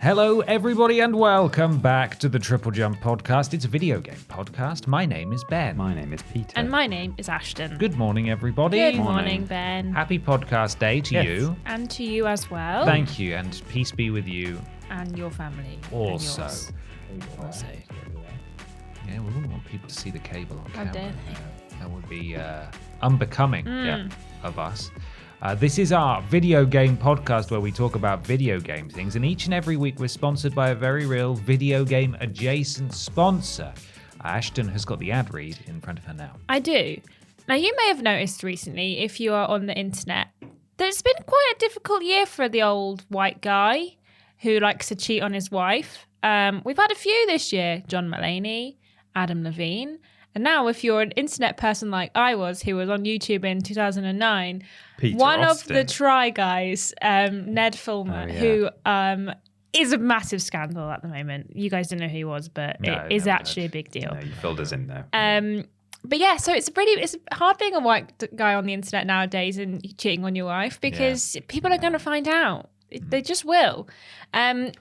Hello, everybody, and welcome back to the TripleJump Podcast. It's a video game podcast. My name is Ben. My name is Peter. And my name is Ashton. Good morning, everybody. Good morning, Ben. Happy podcast day to you. And to you as well. Thank you, and peace be with you. And your family. Also. Also. Yeah, we wouldn't want people to see the cable on How camera. dare they? That would be unbecoming of us. This is our video game podcast where we talk about video game things, and each and every week we're sponsored by a very real video game adjacent sponsor. Ashton has got the ad read in front of her now. I do. Now, you may have noticed recently, if you are on the internet, that it's been quite a difficult year for the old white guy who likes to cheat on his wife. We've had a few this year. John Mulaney, Adam Levine. And now, if you're an internet person like I was, who was on YouTube in 2009, one Austin. of the Try Guys, Ned Fulmer, who is a massive scandal at the moment. You guys don't know who he was, but it is actually a big deal. No, you filled us in though. But yeah, so it's hard being a white guy on the internet nowadays and cheating on your wife because people are going to find out. They just will.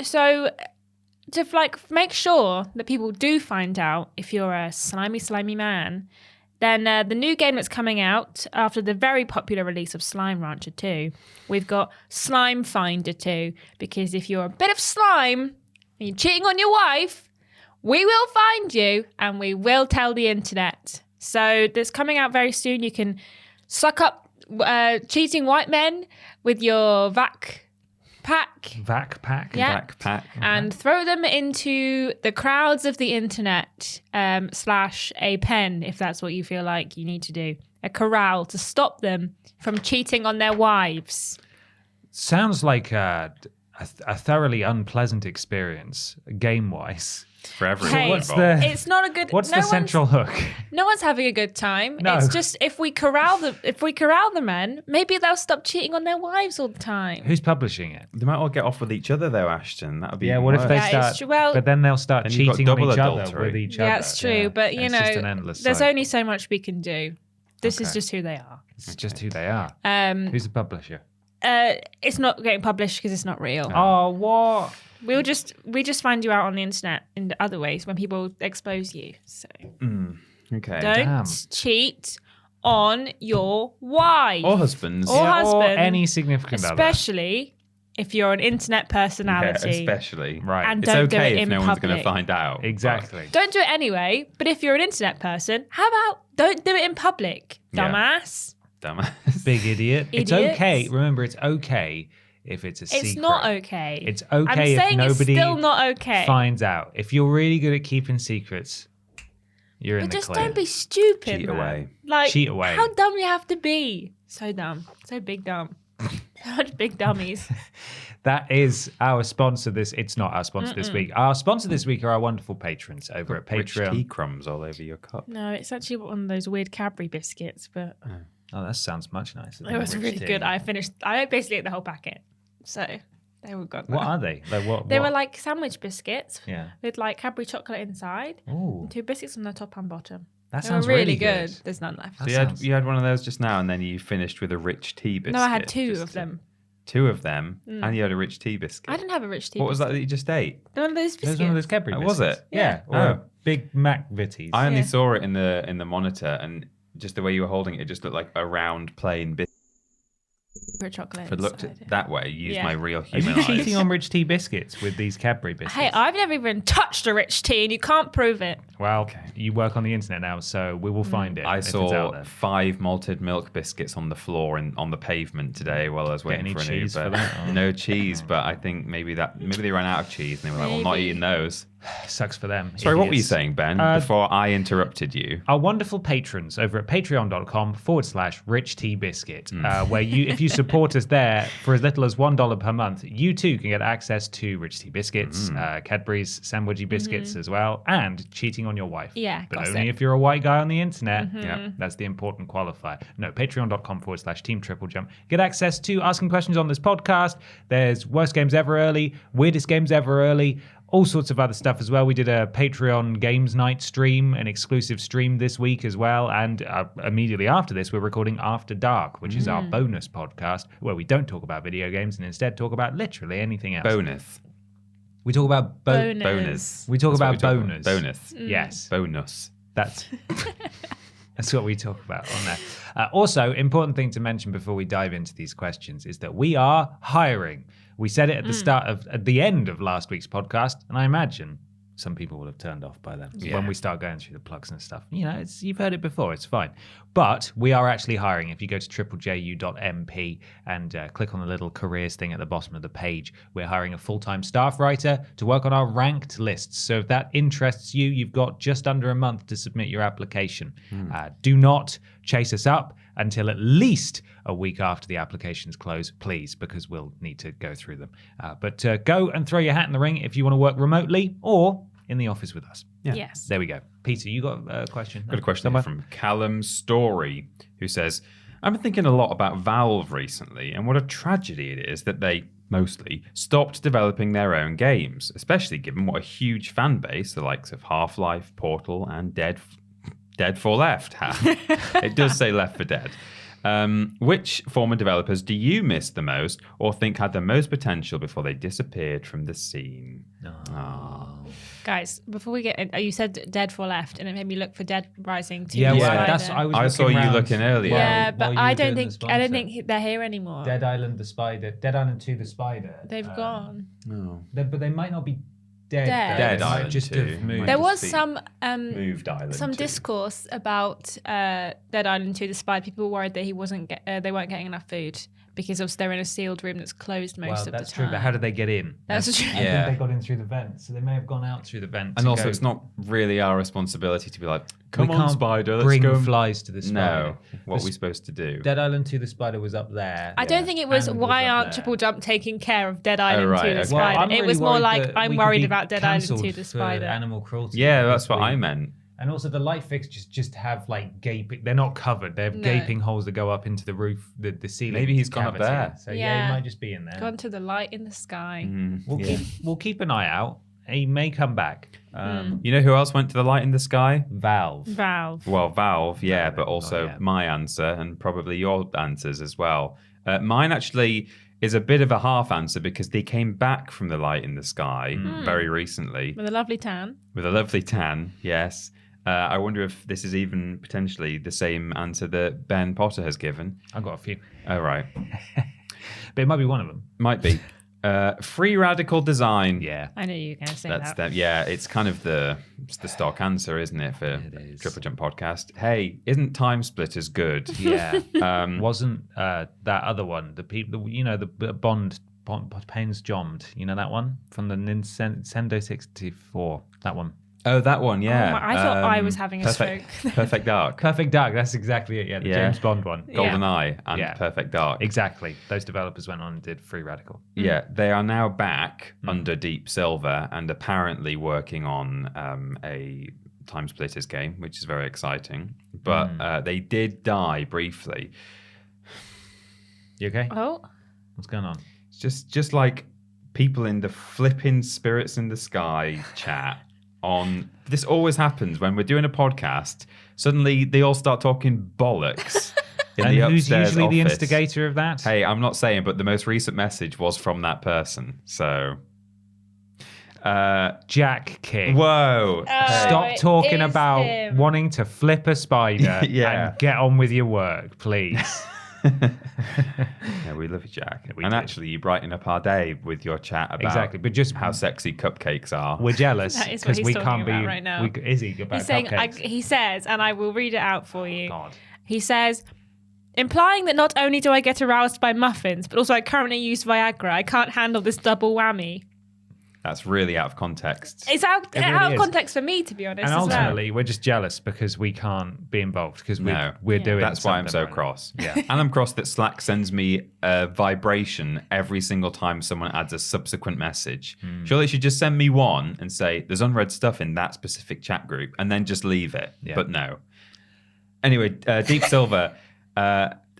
So to make sure that people do find out if you're a slimy man, then the new game that's coming out after the very popular release of Slime Rancher 2, we've got Slime Finder 2, because if you're a bit of slime and you're cheating on your wife, we will find you and we will tell the internet. So this coming out very soon. You can suck up cheating white men with your vac pack. Yeah. Backpack. And throw them into the crowds of the internet, / a pen, if that's what you feel like you need to do. A corral to stop them from cheating on their wives. Sounds like a thoroughly unpleasant experience, game-wise. For everyone Hey, involved. It's not a good. What's the central hook? No one's having a good time. No. It's just if we corral the men, maybe they'll stop cheating on their wives all the time. Who's publishing it? They might all get off with each other though, Ashton. That would be What if they Yeah, it's start? true. Well, but then they'll start then you've got cheating on double each other adultery. with each other. Yeah, it's true. But It's just an endless there's cycle. only so much we can do. This is Okay. just who they are. It's just who they are. Who's the publisher? It's not getting published because it's not real. Oh, what? We just find you out on the internet in other ways when people expose you. So Okay. don't Damn. cheat on your wife Or husbands. Or husband, any significant other. especially if you're an internet Yeah, personality. especially. Right. And It's don't do okay it if in no one's going public. to find out. Exactly. Don't do it anyway. But if you're an internet person, how about don't do it in public, Yeah. dumbass? But dumbass. Big idiot. It's Idiots. okay. Remember, it's okay if it's a secret. It's not okay. It's I'm okay if saying nobody it's still not okay. finds out. If you're really good at keeping secrets, you're in But the just clear. don't be stupid. Cheat man. away. Like, Cheat away. How dumb you have to be. So dumb. So big dumb. Such big dummies. That is our sponsor. It's not our sponsor this week. Our sponsor this week are our wonderful patrons over at Rich tea Patreon. crumbs all over your cup. No, it's actually one of those weird Cadbury biscuits, but Oh, that sounds much nicer. it was really good. I basically ate the whole packet. So they were good. What are they? Like what? They were like sandwich biscuits Yeah. with like Cadbury chocolate inside. Ooh, And 2 biscuits on the top and bottom. that They were sounds really good. There's none left. So That you had one of those just now, and then you finished with a rich tea biscuit. No, I had 2 just of them. 2 of them, and you had a rich tea biscuit. I didn't have a rich tea. What was that biscuit. that you just ate? One of those There's biscuits. one of those Cadbury Oh, biscuits. was it? Yeah. Or Oh. a Big Mac Vitties. I only Yeah. saw it in the monitor, and just the way you were holding it, it just looked like a round plain biscuit. For chocolate. If I looked inside. at that way, used Yeah. my real Are human you eyes. cheating on rich tea biscuits with these Cadbury biscuits? Hey, I've never even touched a rich tea, and you can't prove it. Well, you work on the internet now, so we will find it. I if it's out saw there. 5 malted milk biscuits on the floor and on the pavement today while I was waiting any for an cheese Uber. for that? Oh. No cheese, but I think maybe they ran out of cheese and they were like, "Well, not Maybe. eating those." Sucks for them. Sorry, what were you idiots. saying, Ben? Before I interrupted you. Our wonderful patrons over at patreon.com/rich tea biscuit, where if you support us there for as little as $1 per month, you too can get access to rich tea biscuits, Cadbury's sandwichy biscuits as well, and cheating on your wife. Yeah, but gossip. only if you're a white guy on the internet. Yeah. That's the important qualifier. No, patreon.com/team TripleJump. Get access to asking questions on this podcast. There's worst games ever early, weirdest games ever early, all sorts of other stuff as well. We did a Patreon games night stream, an exclusive stream this week as well. And immediately after this, we're recording After Dark, which is our bonus podcast where we don't talk about video games and instead talk about literally anything else. Bonus. We talk about bonus. We talk That's about what we bonus. Bonus. Yes. Bonus. That's what we talk about on there. Also, important thing to mention before we dive into these questions is that we are hiring. We said it at the end of last week's podcast, and I imagine some people will have turned off by then when we start going through the plugs and stuff. You know, you've heard it before, it's fine. But we are actually hiring. If you go to triplejU.mp and click on the little careers thing at the bottom of the page, we're hiring a full-time staff writer to work on our ranked lists. So if that interests you, you've got just under a month to submit your application. Do not chase us up until at least a week after the applications close, please, because we'll need to go through them. But go and throw your hat in the ring if you want to work remotely or in the office with us. Yeah. Yes. There we go. Peter, you got a question? Got a question here from Callum Story, who says, I've been thinking a lot about Valve recently and what a tragedy it is that they mostly stopped developing their own games, especially given what a huge fan base the likes of Half-Life, Portal, and Dead for Left have. It does say Left for Dead. Which former developers do you miss the most or think had the most potential before they disappeared from the scene? Guys, before we get in, you said Dead for Left, and it made me look for Dead Rising 2. Yeah, Spider. that's I saw you looking earlier. Yeah, but I don't think they're here anymore. Dead Island the Spider. Dead Island 2 the Spider. They've gone. No. But they might not be dead. Dead They might Island just 2. have moved. There Just was be some moved Island some 2. discourse about Dead Island 2 the Spy. People were worried that they weren't getting enough food because obviously they're in a sealed room that's closed most of the time. That's true, but how did they get in? That's true. I think they got in through the vent, so they may have gone out through the vent. And also, it's not really our responsibility to be like, we come on, can't Spider, let's bring go. flies to the spider. No, what are we supposed to do? Dead Island 2 the Spider was up there. I don't think it was And why up aren't there. Triple Jump taking care of Dead Island right, 2 the okay. Spider? I'm It really was more worried like that I'm we could worried be about Dead Island 2 cancelled the for Spider. Animal cruelty. Yeah, that's what This I week. meant. And also the light fixtures just have like gaping. They're not covered. They have No. gaping holes that go up into the roof, the ceiling. Maybe he's gone up cavity. there. So Yeah. he might just be in there. Gone to the light in the sky. We'll keep an eye out. He may come back. You know who else went to the light in the sky? Valve. Valve. Well, Valve, yeah, but not also yet. my answer and probably your answers as well. Mine actually is a bit of a half answer because they came back from the light in the sky very recently With a lovely tan. with a lovely tan, yes. I wonder if this is even potentially the same answer that Ben Potter has given. I've got a few. Oh, right. But it might be one of them. Might be. Free radical design. Yeah. I knew you were going to say That's that. them. Yeah, it's kind of the stock answer, isn't it, for is. Triple Jump Podcast? Hey, isn't Time Splitters good? Yeah. Wasn't that other one, the people, the Bond Pains Jommed, you know that one? From the Nintendo 64. That one. Oh, that one, yeah. I thought I was having a stroke. Perfect Dark, Perfect Dark, that's exactly it. Yeah, the James Bond one. Golden Eye, and Yeah. Perfect Dark. Exactly. Those developers went on and did Free Radical. Yeah, they are now back under Deep Silver and apparently working on a Time Splitters game, which is very exciting. But they did die briefly. You okay? Oh, What's going on? It's just like people in the flipping Spirits in the Sky chat on. This always happens when we're doing a podcast. Suddenly they all start talking bollocks. In And the who's upstairs usually the office. instigator of that? Hey, I'm not saying, but the most recent message was from that person. So, Jack King. whoa. Stop it talking is about him. wanting to flip a spider Yeah. and get on with your work, please. Yeah, we love you, Jack. we and do. actually, you brighten up our day with your chat about Exactly, but just how sexy cupcakes are. we're jealous That is what he's we talking can't be. about right now. Is he about he's saying, cupcakes? he says, and I will read it out for you. God. He says, implying that not only do I get aroused by muffins, but also I currently use Viagra. I can't handle this double whammy. That's really out of context. It's out really of is. context for me, to be honest. And as well. ultimately, we're just jealous because we can't be involved because No. we're doing. That's why I'm something so right now. cross. Yeah. And I'm cross that Slack sends me a vibration every single time someone adds a subsequent message. Surely it should just send me one and say, there's unread stuff in that specific chat group, and then just leave it. Yeah. But no. Anyway, Deep Silver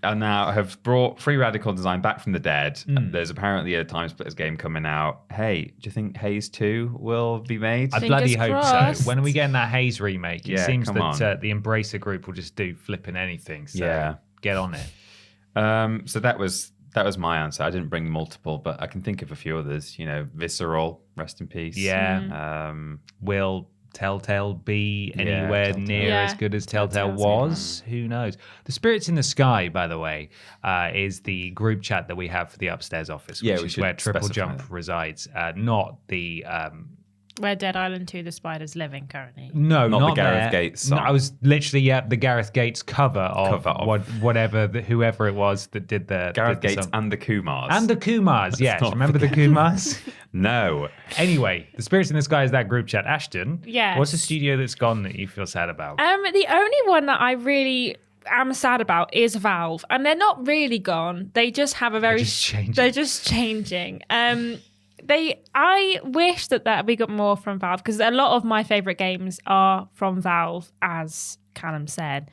and now have brought Free Radical Design back from the dead. There's apparently a Time Splitters game coming out. Hey, do you think Haze 2 will be made? I Fingers bloody hope crossed. so. When are we getting that Haze remake? It Yeah, seems come that the Embracer group will just do flipping anything. So Yeah. get on it. So that was That was my answer. I didn't bring multiple, but I can think of a few others. Visceral, rest in peace. Yeah. Will Telltale be anywhere Telltale. near as good as Telltale was? Who knows? The Spirits in the Sky, by the way, is the group chat that we have for the upstairs office, which is where TripleJump resides, not the... where Dead Island 2 The Spider's living currently. No, not the Gareth there. Gates song. No, I was literally the Gareth Gates cover of whoever it was that did the Gareth did the Gates song. and the Kumars. And the Kumars, yes. not Remember the Kumars? No. Anyway, the Spirits in the Sky is that group chat. Ashton, Yes. what's a studio that's gone that you feel sad about? The only one that I really am sad about is Valve, and they're not really gone. They just have a very they're just changing. I wish that we got more from Valve, because a lot of my favorite games are from Valve, as Callum said.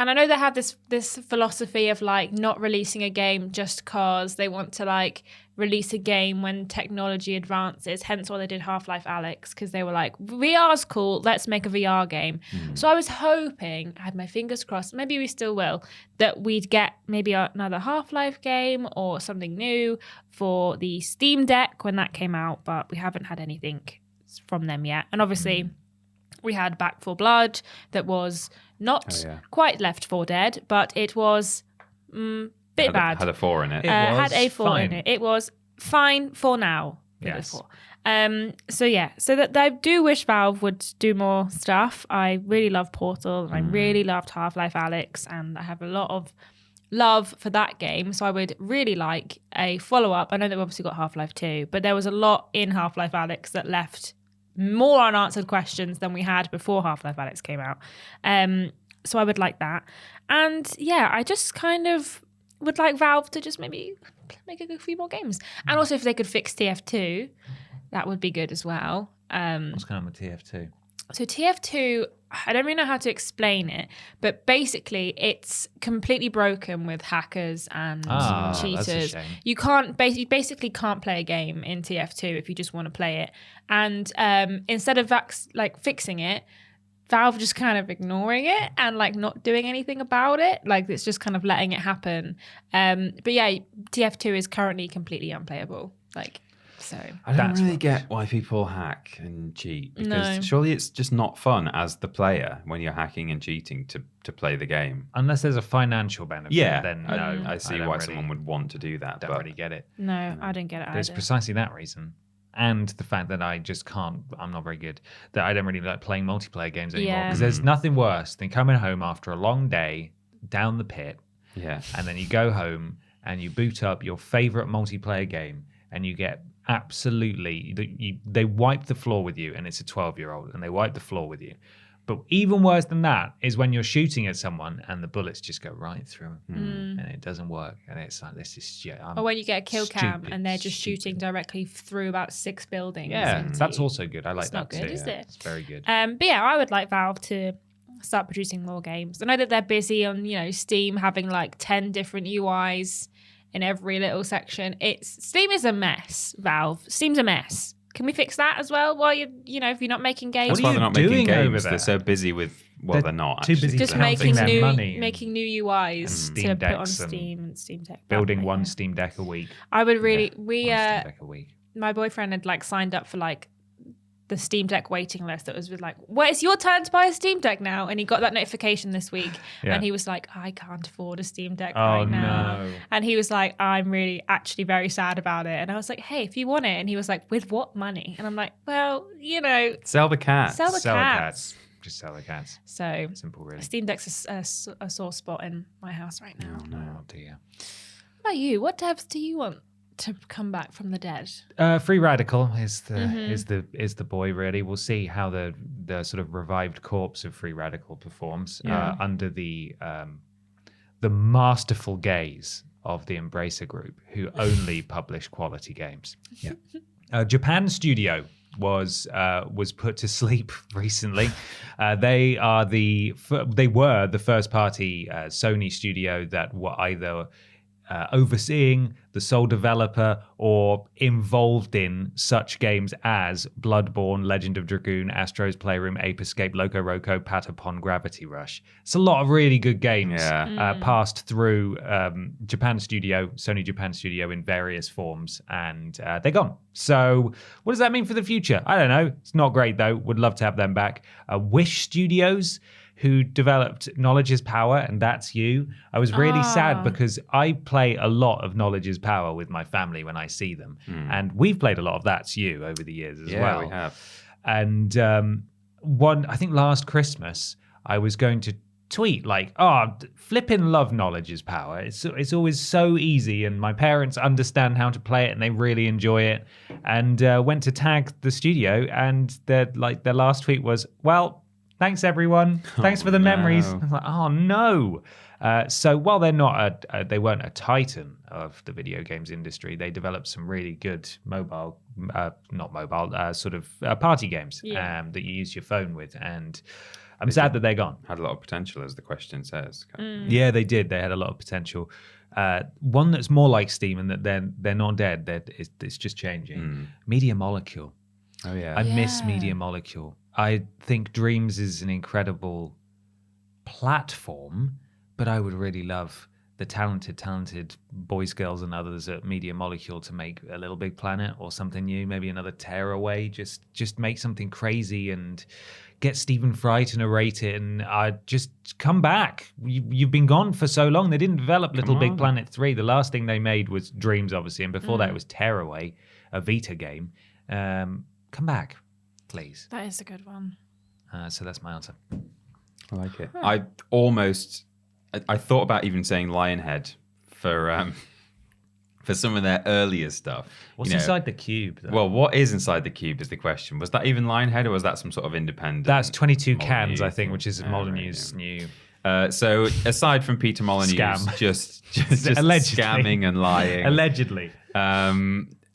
And I know they have this philosophy of like not releasing a game just because they want to like release a game when technology advances. Hence why they did Half-Life Alyx, because they were like, VR's cool, let's make a VR game. So I was hoping, I had my fingers crossed, maybe we still will, that we'd get maybe another Half-Life game or something new for the Steam Deck when that came out, but we haven't had anything from them yet. And obviously we had Back 4 Blood that was not quite Left 4 Dead, but it was bit bad. Had a 4 in it. Had a 4 in it. It was fine for now. Yes. So that I do wish Valve would do more stuff. I really love Portal, and I really loved Half-Life Alyx, and I have a lot of love for that game. So I would really like a follow-up. I know they've obviously got Half-Life 2, but there was a lot in Half-Life Alyx that left more unanswered questions than we had before Half-Life Alyx came out. So I would like that. And yeah, I just kind of would like Valve to just maybe make a few more games. And also if they could fix TF2, that would be good as well. What's going on with TF2? So TF2, I don't really know how to explain it, but basically it's completely broken with hackers and cheaters. That's a shame. You basically can't play a game in TF2 if you just want to play it. And instead of fixing it, Valve just kind of ignoring it and like not doing anything about it. Like it's just kind of letting it happen. But yeah, TF2 is currently completely unplayable. So I don't really get why people hack and cheat, because surely it's just not fun as the player when you're hacking and cheating to play the game. Unless there's a financial benefit, then no. I see why someone would want to do that. Don't really get it. No, I don't get it There's either. precisely that reason. And the fact that I just can't, I'm not very good, that I don't really like playing multiplayer games anymore. Because there's nothing worse than coming home after a long day down the pit. Yeah. And then you go home and you boot up your favorite multiplayer game and you get absolutely, they wipe the floor with you, and it's a 12-year-old and they wipe the floor with you. But even worse than that is when you're shooting at someone and the bullets just go right through them and it doesn't work. And it's like, this is shit. Or when you get a kill cam and they're just shooting directly through about 6 buildings. Yeah, that's also good. I like that not good, too. is it? It's very good. But yeah, I would like Valve to start producing more games. I know that they're busy on, Steam having like 10 different UIs in every little section. Steam is a mess, Valve. Steam's a mess. Can we fix that as well while if you're not making games? That's why they're not making games. They're so busy with, they're not. Too busy just making making new UIs to put on Steam and Steam Deck. Building one Steam Deck a week. I would really, Steam Deck a week. My boyfriend had signed up for the Steam Deck waiting list that was with well, it's your turn to buy a Steam Deck now. And he got that notification this week. And he was like, I can't afford a Steam Deck right now. No. And he was like, I'm really actually very sad about it. And I was like, hey, if you want it. And he was like, with what money? And I'm like, well, sell the cats. Sell the cats. Just sell the cats. So simple, really. Steam Deck's a sore spot in my house right now. Oh dear. What about you? What devs do you want to come back from the dead? Free Radical is the boy, really. We'll see how the sort of revived corpse of Free Radical performs under the masterful gaze of the Embracer Group, who only publish quality games. Yeah. Japan Studio was put to sleep recently. They were the first party Sony studio that were either overseeing, the sole developer, or involved in such games as Bloodborne, Legend of Dragoon, Astro's Playroom, Ape Escape, Loco Roco, Patapon, Gravity Rush. It's a lot of really good games passed through Sony Japan Studio in various forms, and they're gone. So what does that mean for the future? I don't know. It's not great, though. Would love to have them back. Wish Studios, who developed Knowledge is Power, and That's You. I was really sad because I play a lot of Knowledge is Power with my family when I see them. And we've played a lot of That's You over the years as well. Yeah, we have. And I think last Christmas, I was going to tweet like, flipping love Knowledge is Power. It's always so easy, and my parents understand how to play it and they really enjoy it. And went to tag the studio, and their last tweet was, well, thanks, everyone. Thanks for the memories. I was like, oh, no. So while they weren't a titan of the video games industry, they developed some really good party games that you use your phone with. And I'm sad that they're gone. Had a lot of potential, as the question says. Yeah, they did. They had a lot of potential. One that's more like Steam, and that they're not dead. It's just changing. Media Molecule. Oh, yeah. I miss Media Molecule. I think Dreams is an incredible platform, but I would really love the talented boys, girls, and others at Media Molecule to make a Little Big Planet or something new, maybe another Tearaway. Just make something crazy and get Stephen Fry to narrate it, and just come back. You've been gone for so long. They didn't develop Little Big Planet 3. The last thing they made was Dreams, obviously, and before that it was Tearaway, a Vita game. Come back, please. That is a good one. So that's my answer. I like it. I thought about even saying Lionhead for some of their earlier stuff. What's inside the cube, though? Well, what is inside the cube is the question. Was that even Lionhead, or was that some sort of independent? That's 22 Cans, I think, which is Molyneux's new. So aside from Peter Molyneux, just scamming and lying. Allegedly.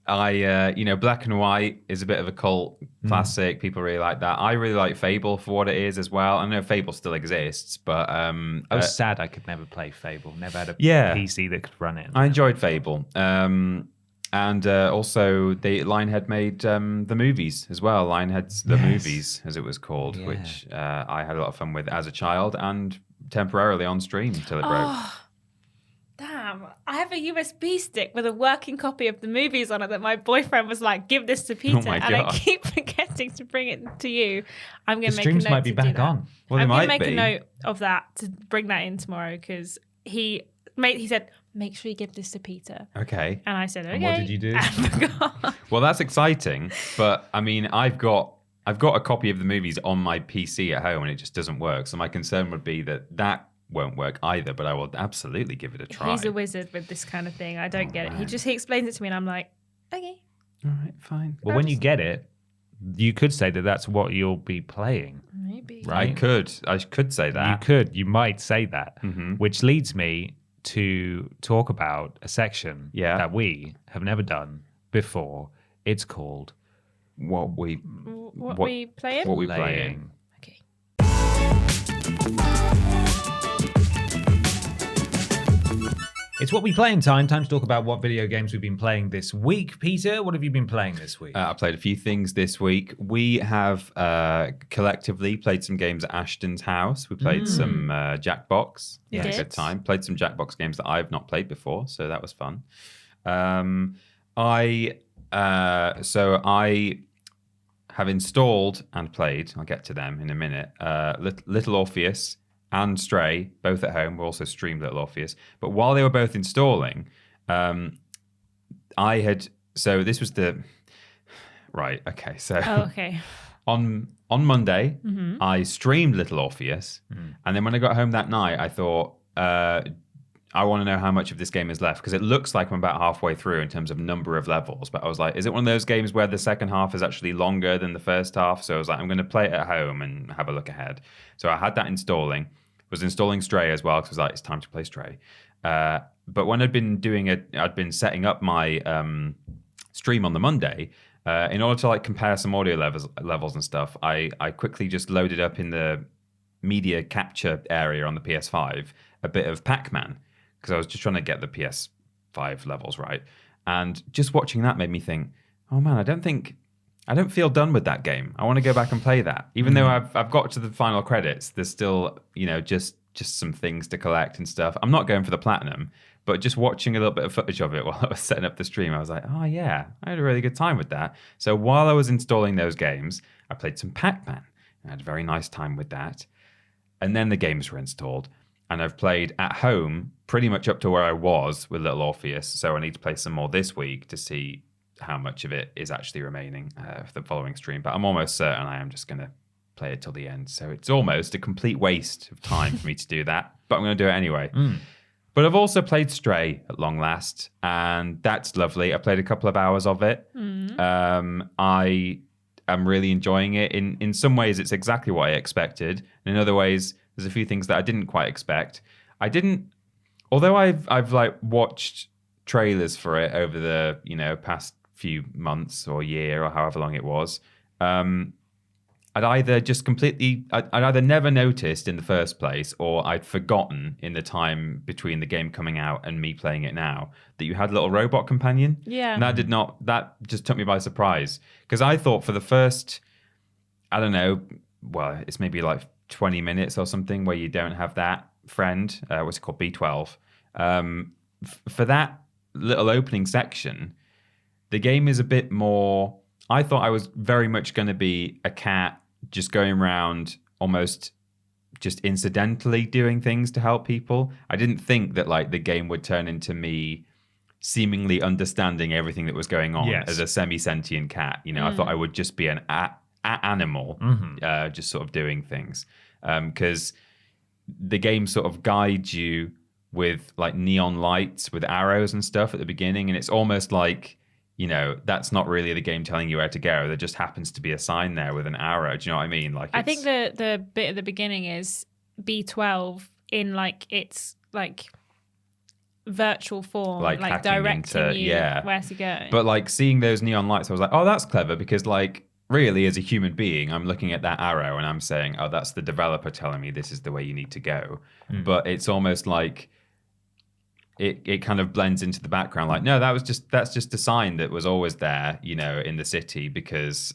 Black and White is a bit of a cult classic. People really like that. I really like Fable for what it is as well. I know Fable still exists, but I was sad I could never play Fable. Never had a PC that could run it. I enjoyed Fable. And also Lionhead made the movies as well. Lionhead's The Movies, as it was called, which I had a lot of fun with as a child and temporarily on stream until it broke. Damn, I have a USB stick with a working copy of the movies on it that my boyfriend was like, give this to Peter. And I keep forgetting to bring it to you. I'm going to make a note. The streams might be back on. Well, I'm going to make a note of that to bring that in tomorrow, because he said, make sure you give this to Peter. Okay. And I said, okay. And what did you do? I forgot. Well, that's exciting. But I mean, I've got a copy of the movies on my PC at home and it just doesn't work. So my concern would be that won't work either, but I will absolutely give it a try. He's a wizard with this kind of thing. I don't get it. He explains it to me and I'm like, okay. All right, fine. Well, when you get it, you could say that that's what you'll be playing. Maybe. Right? I could say that. You might say that, which leads me to talk about a section that we have never done before. It's called What We Playin'? What We Playin'. Okay. It's What We Playin' time. Time to talk about what video games we've been playing this week. Peter, what have you been playing this week? I played a few things this week. We have collectively played some games at Ashton's house. We played some Jackbox. Had a good time. Played some Jackbox games that I've not played before, so that was fun. I have installed and played, I'll get to them in a minute, Little Orpheus and Stray, both at home. We also streamed Little Orpheus. But while they were both installing, so this was the... Right, okay. So on Monday, I streamed Little Orpheus. And then when I got home that night, I thought, I want to know how much of this game is left, because it looks like I'm about halfway through in terms of number of levels. But I was like, is it one of those games where the second half is actually longer than the first half? So I was like, I'm going to play it at home and have a look ahead. So I had that installing. Was installing Stray as well, because I was like, it's time to play Stray. But when I'd been setting up my stream on the Monday, in order to like compare some audio levels and stuff, I quickly just loaded up in the media capture area on the PS5 a bit of Pac-Man, because I was just trying to get the 5 levels, right? And just watching that made me think, oh man, I don't feel done with that game. I want to go back and play that. Even though I've got to the final credits, there's still, just some things to collect and stuff. I'm not going for the platinum, but just watching a little bit of footage of it while I was setting up the stream, I was like, oh yeah, I had a really good time with that. So while I was installing those games, I played some Pac-Man. I had a very nice time with that. And then the games were installed. And I've played at home pretty much up to where I was with Little Orpheus. So I need to play some more this week to see how much of it is actually remaining for the following stream. But I'm almost certain I am just going to play it till the end. So it's almost a complete waste of time for me to do that. But I'm going to do it anyway. But I've also played Stray at long last. And that's lovely. I played a couple of hours of it. I am really enjoying it. In some ways, it's exactly what I expected. And in other ways, there's a few things that I didn't quite expect. Although I've like watched trailers for it over the past few months or year or however long it was, I'd either never noticed in the first place, or I'd forgotten in the time between the game coming out and me playing it now that you had a little robot companion. Yeah. And that just took me by surprise, because I thought for the first, I don't know, well, it's maybe like 20 minutes or something where you don't have that friend, what's it called, B12. For that little opening section, the game is a bit more, I thought I was very much going to be a cat just going around almost just incidentally doing things to help people. I didn't think that like the game would turn into me seemingly understanding everything that was going on as a semi-sentient cat. I thought I would just be an animal, just sort of doing things. Because the game sort of guides you with like neon lights with arrows and stuff at the beginning. And it's almost like, that's not really the game telling you where to go. There just happens to be a sign there with an arrow. Do you know what I mean? Like, I think the bit at the beginning is B12 in like its like virtual form, like directing you where to go. But like seeing those neon lights, I was like, oh, that's clever, because like really as a human being, I'm looking at that arrow and I'm saying, oh, that's the developer telling me this is the way you need to go. But it's almost like it kind of blends into the background. Like, no, that's just a sign that was always there, in the city, because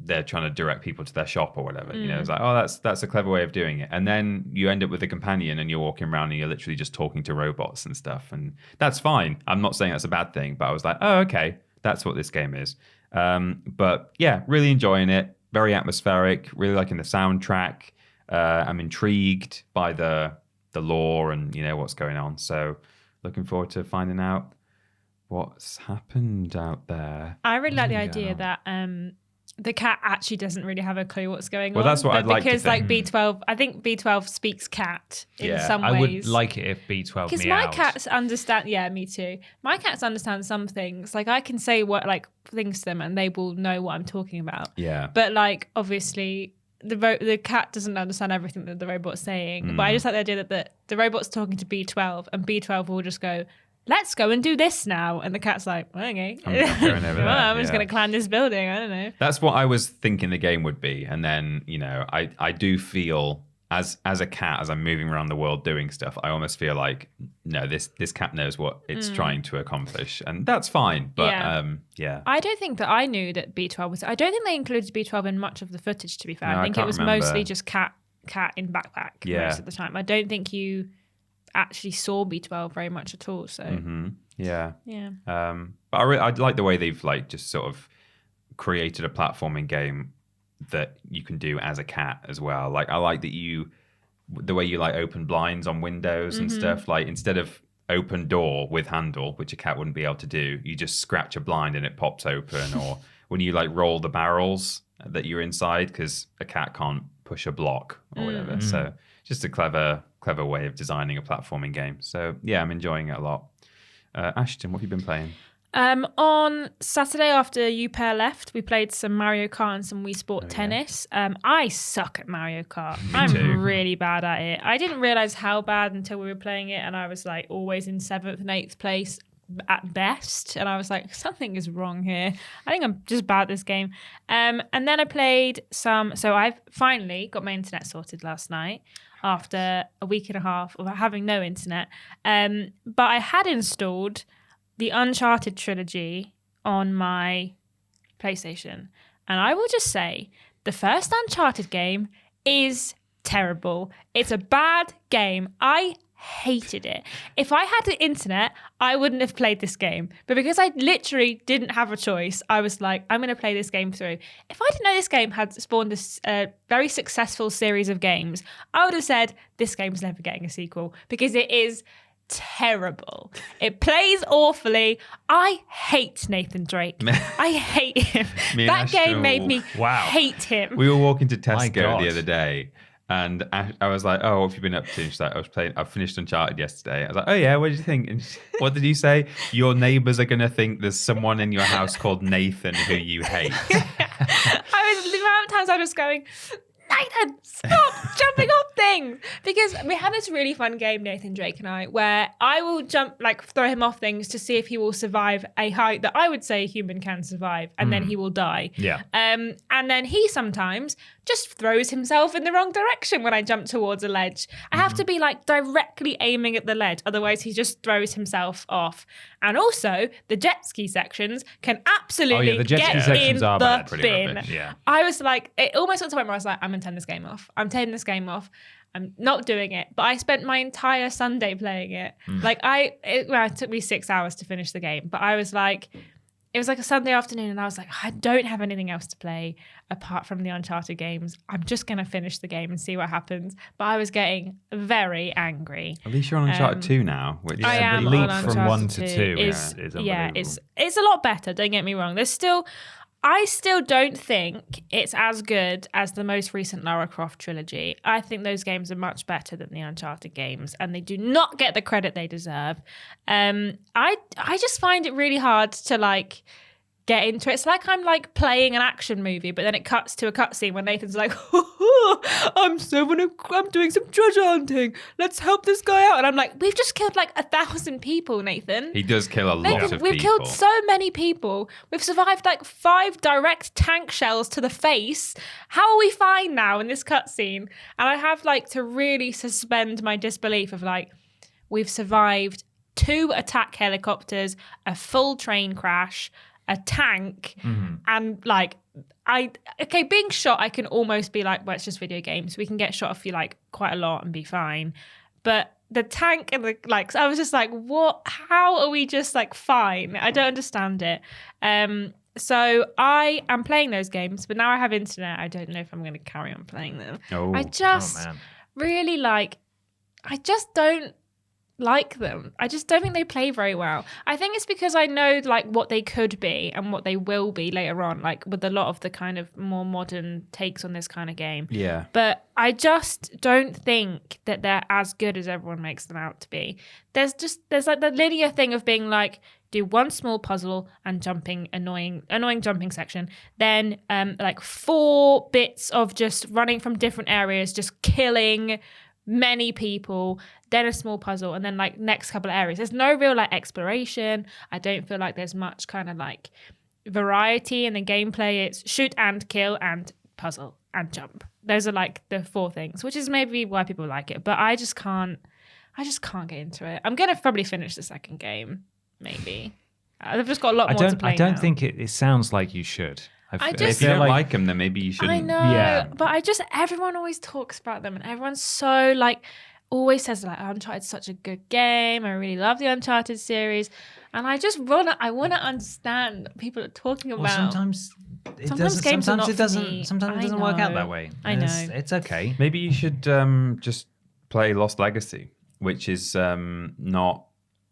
they're trying to direct people to their shop or whatever. It's like, oh, that's a clever way of doing it. And then you end up with a companion and you're walking around and you're literally just talking to robots and stuff. And that's fine. I'm not saying that's a bad thing, but I was like, oh, okay, that's what this game is. But yeah, really enjoying it. Very atmospheric, really liking the soundtrack. I'm intrigued by the lore and, what's going on. So looking forward to finding out what's happened out there. I really like the idea that the cat actually doesn't really have a clue what's going on. Well, that's what I'd like to because think. Like B12, I think B12 speaks cat in some ways. I would like it if B12 because my cats understand. Yeah, me too. My cats understand some things. Like I can say things to them and they will know what I'm talking about. Yeah. But like obviously the cat doesn't understand everything that the robot's saying. But I just like the idea that the robot's talking to B12 and B12 will just go, let's go and do this now. And the cat's like, okay. I'm going over there. I'm just going to climb this building. I don't know. That's what I was thinking the game would be. And then, I do feel as a cat, as I'm moving around the world doing stuff, I almost feel like, no, this cat knows what it's trying to accomplish. And that's fine. But yeah. I don't think that I knew that B12 was, I don't think they included B12 in much of the footage, to be fair. No, I think it was remember. Mostly just cat in backpack most of the time. I don't think you actually saw B12 very much at all. So yeah. But I like the way they've like just sort of created a platforming game that you can do as a cat as well. Like I like that the way you like open blinds on windows and stuff, like instead of open door with handle, which a cat wouldn't be able to do, you just scratch a blind and it pops open. Or when you like roll the barrels that you're inside, because a cat can't push a block or whatever. So just a clever way of designing a platforming game. So yeah, I'm enjoying it a lot. Ashton, what have you been playing? On Saturday after you pair left, we played some Mario Kart and some Wii Sport Tennis. I suck at Mario Kart. I'm really bad at it. I didn't realize how bad until we were playing it, and I was like always in 7th and 8th place at best, and I was like, something is wrong here. I think I'm just bad at this game. And then I played so I've finally got my internet sorted last night after a week and a half of having no internet. But I had installed the Uncharted trilogy on my PlayStation. And I will just say, the first Uncharted game is terrible. It's a bad game. I hated it. If I had the internet, I wouldn't have played this game. But because I literally didn't have a choice, I was like, I'm going to play this game through. If I didn't know this game had spawned a very successful series of games, I would have said, this game's never getting a sequel because it is terrible. It plays awfully. I hate Nathan Drake. I hate him. That game made me hate him. We were walking to Tesco the other day. And I was like, "Oh, what have you been up to?" And she's like, I finished Uncharted yesterday. I was like, "Oh yeah, what did you think?" And what did you say? Your neighbours are gonna think there's someone in your house called Nathan who you hate. The amount of times I was going, Nathan, stop jumping off things. Because we had this really fun game, Nathan Drake and I, where I will throw him off things to see if he will survive a height that I would say a human can survive, and then he will die. Yeah. And then he sometimes just throws himself in the wrong direction when I jump towards a ledge. I have to be directly aiming at the ledge, otherwise he just throws himself off. And also, the jet ski sections can absolutely the jet ski get sections in are the pretty bin. rubbish, yeah. I was like, it almost got to the point where I was like, I'm going to turn this game off. I'm taking this game off. I'm not doing it. But I spent my entire Sunday playing it. It took me 6 hours to finish the game. But I was like, it was like a Sunday afternoon and I was like, I don't have anything else to play apart from the Uncharted games. I'm just going to finish the game and see what happens. But I was getting very angry. At least you're on Uncharted 2 now. Which I am the leap on from Uncharted 1 to 2 is unbelievable. Yeah, it's a lot better, don't get me wrong. I still don't think it's as good as the most recent Lara Croft trilogy. I think those games are much better than the Uncharted games, and they do not get the credit they deserve. I just find it really hard to get into it. It's like I'm playing an action movie, but then it cuts to a cutscene where Nathan's like, I'm doing some treasure hunting. Let's help this guy out. And I'm like, we've just killed 1,000 people, Nathan. He does kill a lot of people. We've killed so many people. We've survived 5 direct tank shells to the face. How are we fine now in this cutscene? And I have to really suspend my disbelief of we've survived 2 attack helicopters, a full train crash, a tank, and being shot, I can almost be well, it's just video games. We can get shot if you quite a lot and be fine. But the tank and I was just what? How are we just fine? I don't understand it. So I am playing those games, but now I have internet. I don't know if I'm going to carry on playing them. I just really I just don't like them. I just don't think they play very well. I think it's because I know what they could be and what they will be later on, with a lot of the kind of more modern takes on this kind of game. Yeah. But I just don't think that they're as good as everyone makes them out to be. There's the linear thing of being do one small puzzle and annoying jumping section, then 4 bits of just running from different areas, just killing many people, then a small puzzle, and then next couple of areas. There's no real exploration. I don't feel like there's much kind of variety in the gameplay. It's shoot and kill and puzzle and jump. Those are the 4 things, which is maybe why people like it. But I just can't get into it. I'm gonna probably finish the second game, maybe. I've just got a lot more to play. I don't think it sounds like you should. If you don't like them, then maybe you shouldn't. I know, but everyone always talks about them, and everyone's so always says Uncharted's such a good game. I really love the Uncharted series, and I want to understand what people are talking about. Well, sometimes it doesn't work out that way. I know. It's okay. Maybe you should just play Lost Legacy, which is not.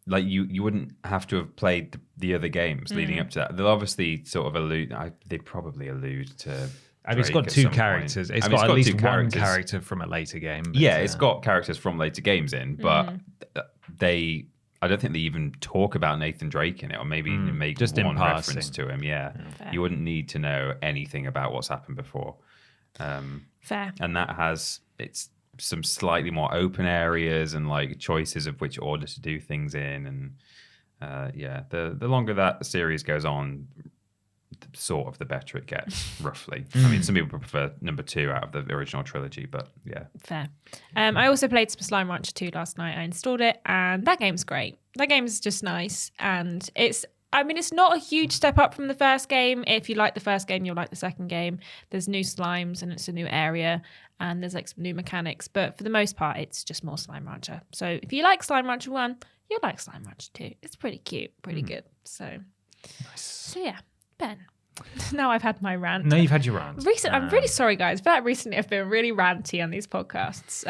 You wouldn't have to have played the other games leading up to that. They'll obviously sort of allude. They probably allude to. It's got 2 characters. It's got at least one character from a later game. Yeah, it's got characters from later games in, but I don't think they even talk about Nathan Drake in it, or maybe make just one in passing. reference to him. Yeah, you wouldn't need to know anything about what's happened before. Fair. And that has some slightly more open areas and choices of which order to do things in, and the longer that series goes on, sort of the better it gets, roughly. I mean, some people prefer number 2 out of the original trilogy, but yeah. Fair. I also played some Slime Rancher 2 last night. I installed it, and that game's great. That game's just nice, and it's not a huge step up from the first game. If you like the first game, you'll like the second game. There's new slimes, and it's a new area, and there's like some new mechanics, but for the most part, it's just more Slime Rancher. So if you like Slime Rancher 1, you'll like Slime Rancher 2. It's pretty cute, pretty good. So yeah. Ben, now I've had my rant. No, you've had your rant. I'm really sorry, guys. But recently I've been really ranty on these podcasts.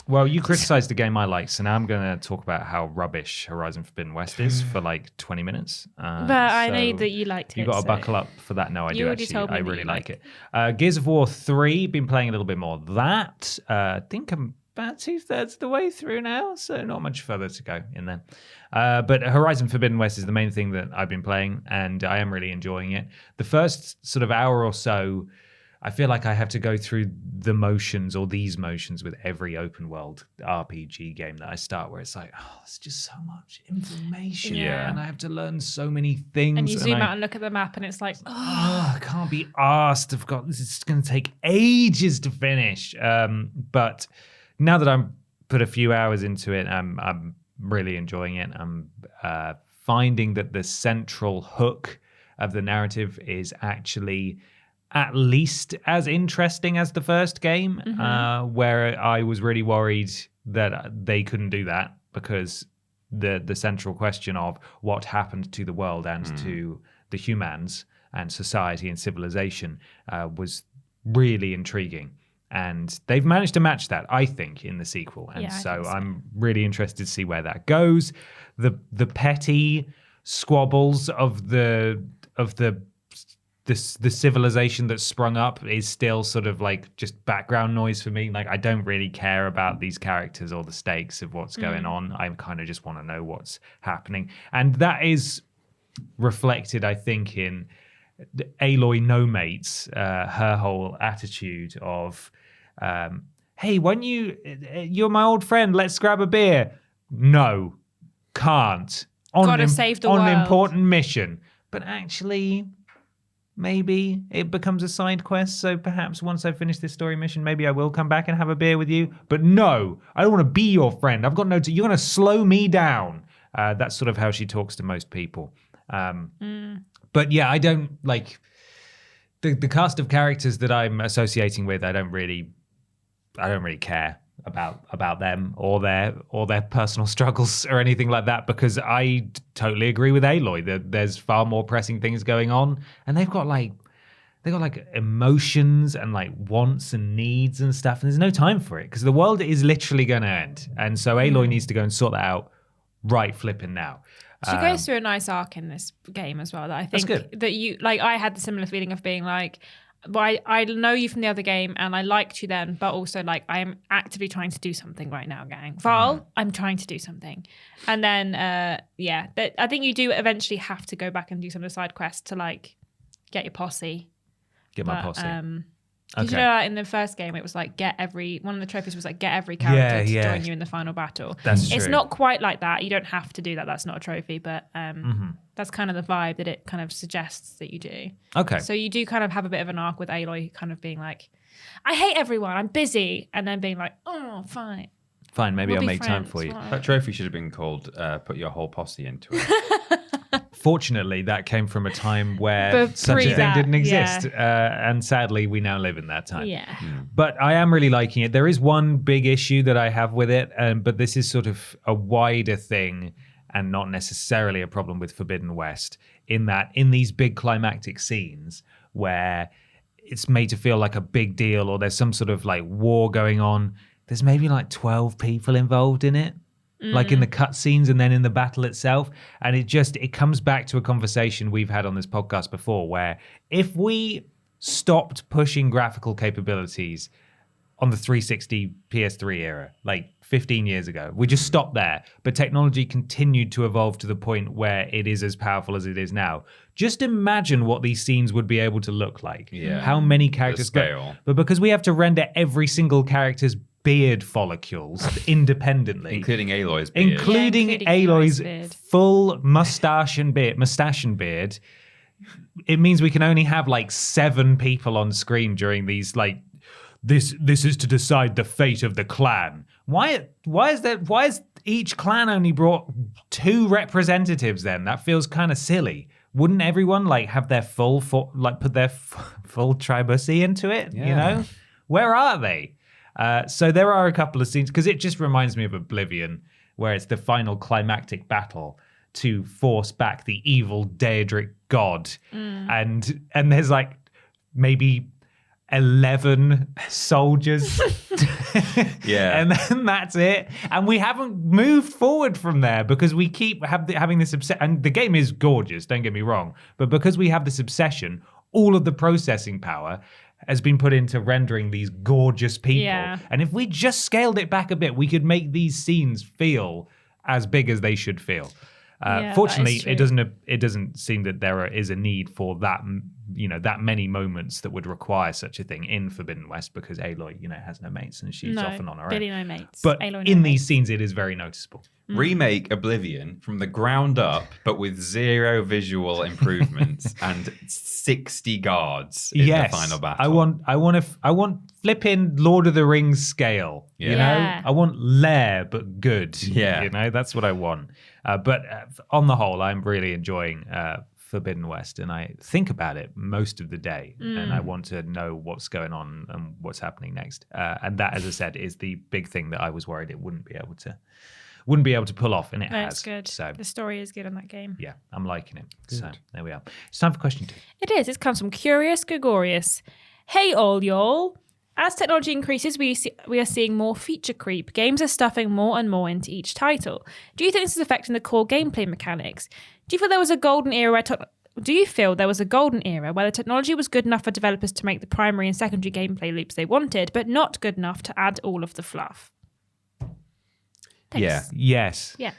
Well, you criticised the game I liked, so now I'm going to talk about how rubbish Horizon Forbidden West is for like 20 minutes. But I know that you liked it. You've got to buckle up for that. No, I do already actually. told me I that really you like like it. Gears of War 3, been playing a little bit more of that. I think I'm about 2/3 of the way through now, so not much further to go in there. But Horizon Forbidden West is the main thing that I've been playing, and I am really enjoying it. The first sort of hour or so, I feel like I have to go through the motions or these motions with every open world RPG game that I start, where it's like, oh, it's just so much information, and I have to learn so many things. And you zoom out and look at the map, and it's like, I can't be asked. This is going to take ages to finish. But now that I'm put a few hours into it, I'm really enjoying it. I'm finding that the central hook of the narrative is actually at least as interesting as the first game, where I was really worried that they couldn't do that because the central question of what happened to the world and to the humans and society and civilization was really intriguing. And they've managed to match that, I think, in the sequel. And so I'm really interested to see where that goes. The petty squabbles of the civilization that's sprung up is still sort of like just background noise for me. Like, I don't really care about these characters or the stakes of what's going on. I kind of just want to know what's happening. And that is reflected, I think, in Aloy No Mates, her whole attitude of, hey, when you're my old friend, let's grab a beer. No, can't. Gotta save the on world. an important mission. But actually, maybe it becomes a side quest. So perhaps once I finish this story mission, maybe I will come back and have a beer with you. But no, I don't want to be your friend. I've got no. You're going to slow me down. That's sort of how she talks to most people. But yeah, I don't like the cast of characters that I'm associating with. I don't really care about them or their personal struggles or anything like that, because I totally agree with Aloy that there's far more pressing things going on, and they've got like emotions and like wants and needs and stuff, and there's no time for it because the world is literally going to end, and so Aloy needs to go and sort that out right flipping now. She goes through a nice arc in this game as well. That I think that you like. I had the similar feeling of being like, well, I know you from the other game and I liked you then, but also like I am actively trying to do something right now, gang. Val, I'm trying to do something. And then, I think you do eventually have to go back and do some of the side quests to like get your posse. My posse. Did you know that in the first game it was like one of the trophies was like get every character to join you in the final battle. That's true. It's not quite like that. You don't have to do that. That's not a trophy, but that's kind of the vibe that it kind of suggests that you do. Okay. So you do kind of have a bit of an arc with Aloy kind of being like, I hate everyone, I'm busy, and then being like, oh, fine. Fine, maybe We'll I'll be make time friends, for you. right? That trophy should have been called Put Your Whole Posse Into It. Fortunately, that came from a time where But such a thing that, didn't exist. And sadly, we now live in that time. Yeah. But I am really liking it. There is one big issue that I have with it, but this is sort of a wider thing and not necessarily a problem with Forbidden West, in that in these big climactic scenes where it's made to feel like a big deal or there's some sort of like war going on, there's maybe like 12 people involved in it. Like in the cutscenes and then in the battle itself. And it comes back to a conversation we've had on this podcast before, where if we stopped pushing graphical capabilities on the 360 PS3 era, like 15 years ago, we just stopped there, but technology continued to evolve to the point where it is as powerful as it is now. Just imagine what these scenes would be able to look like. Yeah. How many characters. The scale. But because we have to render every single character's beard follicles independently, Including Aloy's beard. including including Aloy's Aloy's beard. full mustache and beard, it means we can only have like 7 people on screen during these like this is to decide the fate of the clan. Why is each clan only brought 2 representatives then? That feels kind of silly. Wouldn't everyone like have their full put their full tribussy into it? Yeah. You know, where are they? So there are a couple of scenes because it just reminds me of Oblivion, where it's the final climactic battle to force back the evil Daedric god, and there's like maybe 11 soldiers. Yeah. And then that's it. And we haven't moved forward from there because we keep having this obsession. And the game is gorgeous, don't get me wrong. But because we have this obsession, all of the processing power has been put into rendering these gorgeous people. Yeah. And if we just scaled it back a bit, we could make these scenes feel as big as they should feel. Yeah, Fortunately, that is true. it doesn't seem that there is a need for that, that many moments that would require such a thing in Forbidden West because Aloy, has no mates and she's often on her Billy own. no mates. But Aloy, no in mates. these scenes, it is very noticeable. Remake Oblivion from the ground up, but with 0 visual improvements and 60 guards in the final battle. I want flipping Lord of the Rings scale. Yeah. I want lair but good. Yeah. That's what I want. But on the whole, I'm really enjoying Forbidden West, and I think about it most of the day, and I want to know what's going on and what's happening next. And that, as I said, is the big thing that I was worried it wouldn't be able to pull off, and it has. That's good. So The story is good in that game. yeah, I'm liking it. So there we are. It's time for question 2. It is. It comes from Curious Gregorius. Hey all y'all. As technology increases, we are seeing more feature creep. Games are stuffing more and more into each title. Do you think this is affecting the core gameplay mechanics? Do you feel there was a golden era where the technology was good enough for developers to make the primary and secondary gameplay loops they wanted, but not good enough to add all of the fluff? Thanks. Yeah. Yes. Yeah.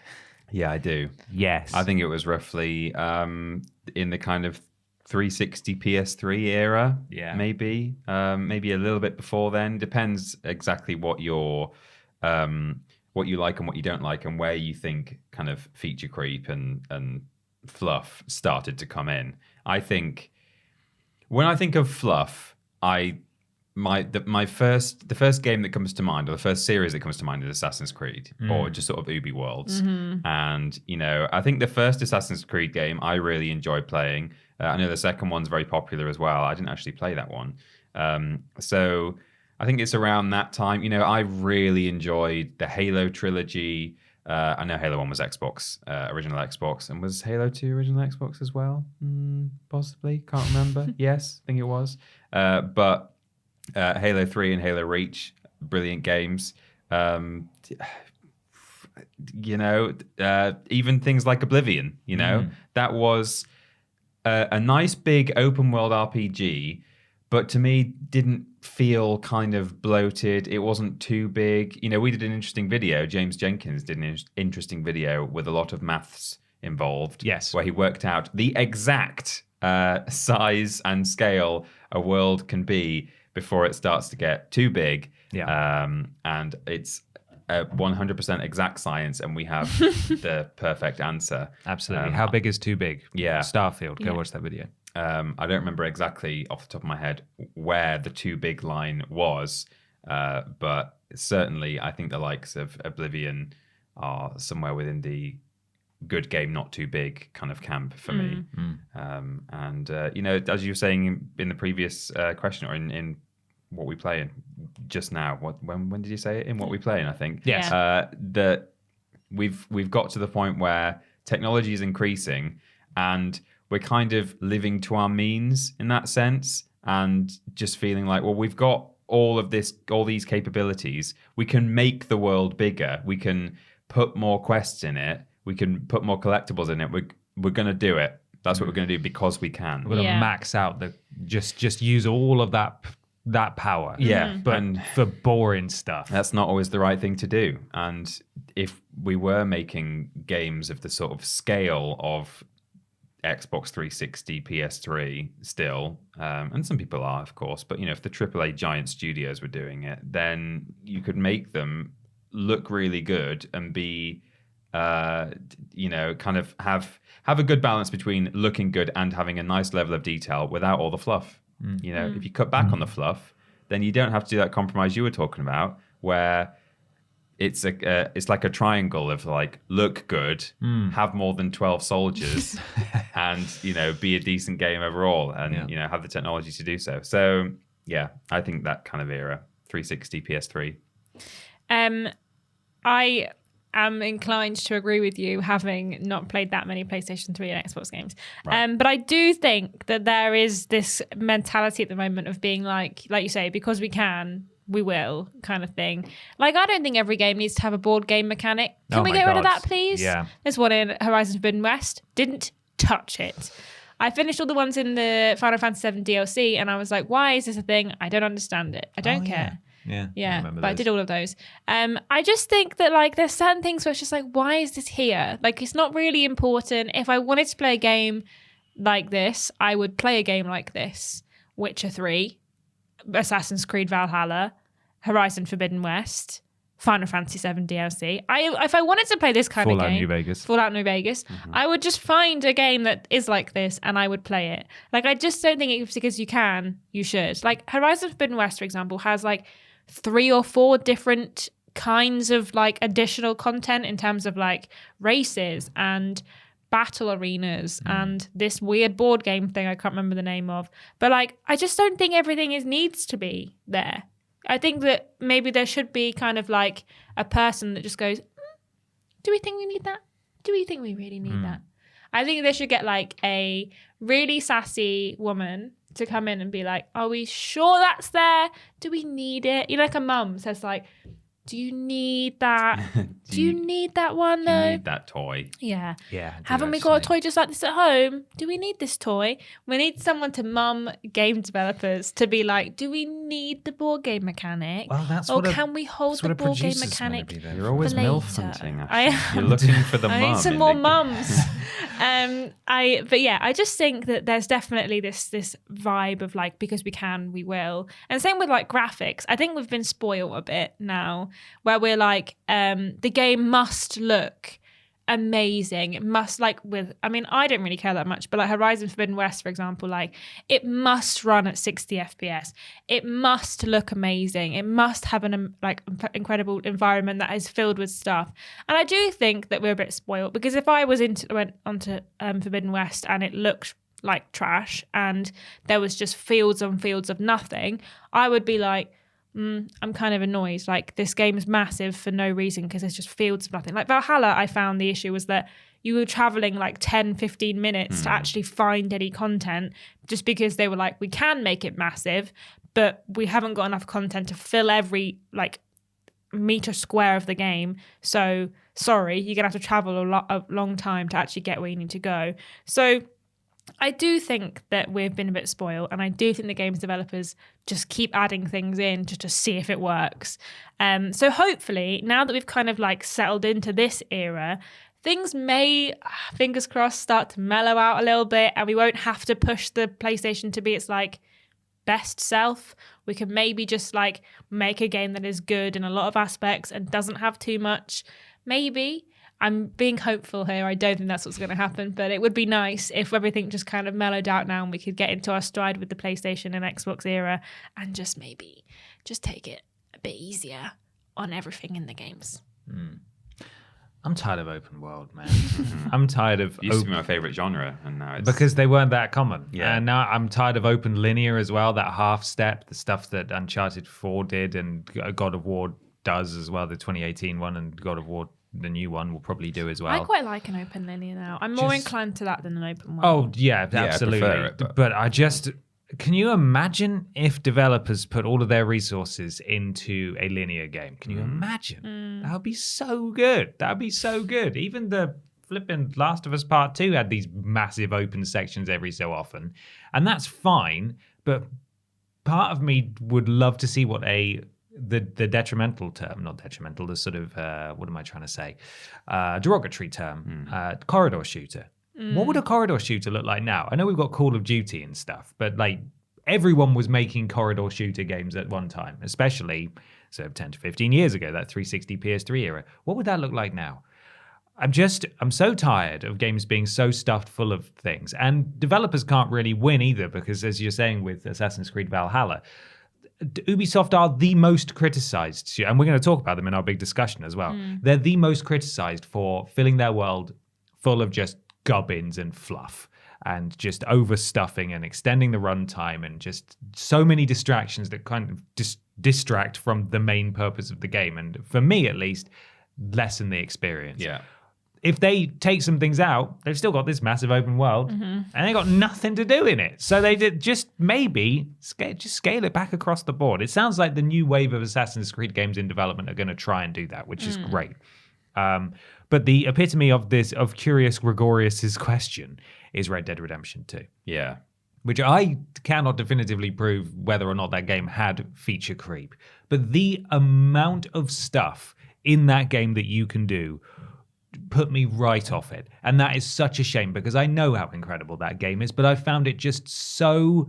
Yeah, I do. Yes. I think it was roughly in the kind of 360 PS3 era. Yeah. Maybe a little bit before then. Depends exactly what you like and what you don't like, and where you think kind of feature creep and fluff started to come in. I think when I think of fluff, the first game that comes to mind, or the first series that comes to mind, is Assassin's Creed, or just sort of Ubi Worlds. And I think the first Assassin's Creed game I really enjoyed playing. I know the second one's very popular as well. I didn't actually play that one, so I think it's around that time. I really enjoyed the Halo trilogy. I know Halo 1 was Xbox, original Xbox, and was Halo 2 original Xbox as well? Possibly, can't remember. Yes, I think it was. But Halo 3 and Halo Reach, brilliant games. Even things like Oblivion, that was a nice big open world RPG, but to me didn't feel kind of bloated. It wasn't too big. We did an interesting video. James Jenkins did an interesting video with a lot of maths involved. Yes. Where he worked out the exact size and scale a world can be before it starts to get too big. Yeah. And it's 100% exact science, and we have the perfect answer. Absolutely. How big is too big? Yeah. Starfield. Go watch that video. I don't remember exactly off the top of my head where the too big line was, but certainly I think the likes of Oblivion are somewhere within the good game, not too big kind of camp for me. And as you were saying in the previous question, or in What We Playin just now, when did you say it? In What We Playin, I think. Yes. That we've got to the point where technology is increasing, and we're kind of living to our means in that sense, and just feeling like, well, we've got all these capabilities. We can make the world bigger. We can put more quests in it. We can put more collectibles in it. We're going to do it. That's what we're going to do because we can. We're going to max out just use all of that power. Yeah. But for boring stuff. That's not always the right thing to do. And if we were making games of the sort of scale of Xbox 360, PS3 still, and some people are, of course, but if the AAA giant studios were doing it, then you could make them look really good and be kind of have a good balance between looking good and having a nice level of detail without all the fluff. If you cut back on the fluff, then you don't have to do that compromise you were talking about, where it's like a triangle of like look good, have more than 12 soldiers, and be a decent game overall, and have the technology to do so. So yeah, I think that kind of era, 360, PS3. I am inclined to agree with you, having not played that many PlayStation 3 and Xbox games. Right. But I do think that there is this mentality at the moment of being like you say, because we can, we will kind of thing. Like, I don't think every game needs to have a board game mechanic. Can we get rid of that, please? Yeah. There's one in Horizon Forbidden West. Didn't touch it. I finished all the ones in the Final Fantasy VII DLC, and I was like, why is this a thing? I don't understand it. I don't care. Yeah, but I did all of those. I just think that like there's certain things where it's just like, why is this here? Like, it's not really important. If I wanted to play a game like this, I would play a game like this. Witcher 3, Assassin's Creed Valhalla, Horizon Forbidden West, Final Fantasy VII DLC. If I wanted to play this kind of game, Fallout New Vegas, I would just find a game that is like this and I would play it. Like, I just don't think it's because you can, you should. Like, Horizon Forbidden West, for example, has like 3 or 4 different kinds of like additional content in terms of like races and battle arenas and this weird board game thing I can't remember the name of. But like, I just don't think everything needs to be there. I think that maybe there should be kind of like a person that just goes, do we think we need that? Do we think we really need that? I think they should get like a really sassy woman to come in and be like, are we sure that's there? Do we need it? Like a mum says like, do you need that? do you need that one though? Do you need that toy? Yeah. Yeah. Haven't we got a toy just like this at home? Do we need this toy? We need someone to mum game developers to be like, do we need the board game mechanic? Well, that's or what can we hold the board game mechanic? You're always for MILF later? hunting, I actually. You're looking for the mum. I need some more mums. But yeah, I just think that there's definitely this vibe of like, because we can, we will. And same with like graphics. I think we've been spoiled a bit now, where we're like, the game must look amazing. It must I don't really care that much, but like Horizon Forbidden West, for example, like it must run at 60 FPS. It must look amazing. It must have an incredible environment that is filled with stuff. And I do think that we're a bit spoiled, because if I went onto Forbidden West and it looked like trash and there was just fields on fields of nothing, I would be like, I'm kind of annoyed. Like, this game is massive for no reason because there's just fields of nothing. Like Valhalla, I found the issue was that you were traveling like 10, 15 minutes to actually find any content, just because they were like, we can make it massive, but we haven't got enough content to fill every like meter square of the game. So sorry, you're going to have to travel a long time to actually get where you need to go. So I do think that we've been a bit spoiled, and I do think the games developers just keep adding things in just to see if it works. So hopefully, now that we've kind of like settled into this era, things may, fingers crossed, start to mellow out a little bit, and we won't have to push the PlayStation to be its like best self. We can maybe just like make a game that is good in a lot of aspects and doesn't have too much. Maybe. I'm being hopeful here. I don't think that's what's going to happen, but it would be nice if everything just kind of mellowed out now and we could get into our stride with the PlayStation and Xbox era and just maybe just take it a bit easier on everything in the games. I'm tired of open world, man. I'm tired of... It used to be my favourite genre, and now it's... Because they weren't that common. Yeah. And now I'm tired of open linear as well, that half step, the stuff that Uncharted 4 did and God of War does as well, the 2018 one, and God of War, the new one, will probably do as well. I quite like an open linear now. I'm more inclined to that than an open world. Oh, yeah, absolutely. I prefer it, but I just... Can you imagine if developers put all of their resources into a linear game? Can you imagine? That would be so good. That would be so good. Even the flipping Last of Us Part 2 had these massive open sections every so often. And that's fine. But part of me would love to see what the detrimental term, not detrimental, the sort of, what am I trying to say? Derogatory term, corridor shooter. What would a corridor shooter look like now? I know we've got Call of Duty and stuff, but like everyone was making corridor shooter games at one time, especially 10 to 15 years ago, that 360 PS3 era. What would that look like now? I'm so tired of games being so stuffed full of things. And developers can't really win either, because as you're saying with Assassin's Creed Valhalla, Ubisoft are the most criticized, and we're going to talk about them in our big discussion as well. They're the most criticized for filling their world full of just gubbins and fluff and just overstuffing and extending the runtime and just so many distractions that kind of distract from the main purpose of the game. And for me, at least, lessen the experience. Yeah. If they take some things out, they've still got this massive open world, and they got nothing to do in it. So they did just maybe scale it back across the board. It sounds like the new wave of Assassin's Creed games in development are going to try and do that, which is great. But the epitome of Curious Gregorius's question is Red Dead Redemption 2. Yeah. Which I cannot definitively prove whether or not that game had feature creep. But the amount of stuff in that game that you can do put me right off it. And that is such a shame, because I know how incredible that game is, but I found it just so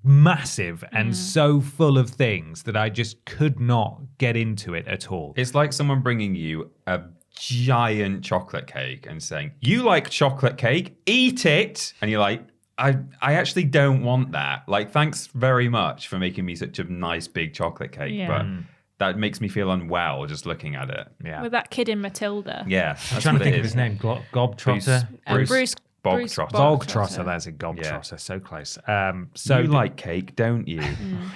massive and so full of things that I just could not get into it at all. It's like someone bringing you a giant chocolate cake and saying, you like chocolate cake, eat it. And you're like, I actually don't want that. Like, thanks very much for making me such a nice big chocolate cake. Yeah. But that makes me feel unwell just looking at it. Yeah. With that kid in Matilda. Yeah. I'm trying to think of his name. Gobtrotter? Bruce Bogtrotter. Bogtrotter, that's a Gobtrotter. So close. So you like cake, don't you?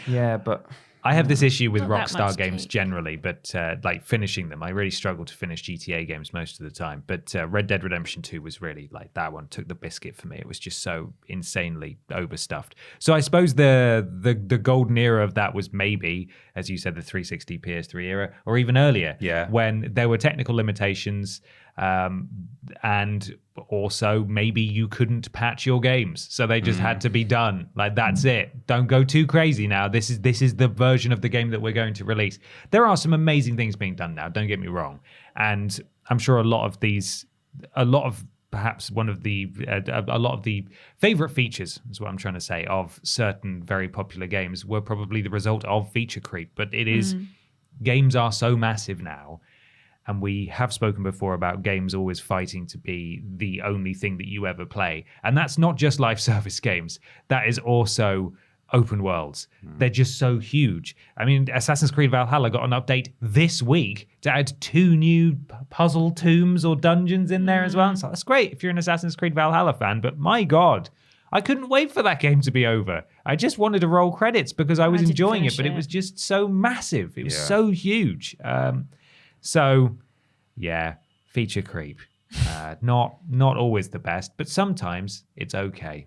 Yeah, but I have this issue with Not that Rockstar much games cake. generally, but like finishing them, I really struggle to finish GTA games most of the time. But Red Dead Redemption 2 was really like, that one took the biscuit for me. It was just so insanely overstuffed. So I suppose the golden era of that was maybe, as you said, the 360 PS3 era, or even earlier, when there were technical limitations, and also maybe you couldn't patch your games, so they just had to be done. Like, that's it. Don't go too crazy now. This is the version of the game that we're going to release. There are some amazing things being done now, don't get me wrong, and I'm sure a lot of perhaps one of the a lot of the favorite features, is what I'm trying to say, of certain very popular games were probably the result of feature creep. But it is games are so massive now. And we have spoken before about games always fighting to be the only thing that you ever play. And that's not just live service games. That is also open worlds. They're just so huge. I mean, Assassin's Creed Valhalla got an update this week to add 2 new puzzle tombs or dungeons in there as well. So that's great if you're an Assassin's Creed Valhalla fan. But my God, I couldn't wait for that game to be over. I just wanted to roll credits because I was enjoying it. But it was just so massive. It was so huge. So, yeah, feature creep. Not always the best, but sometimes it's okay.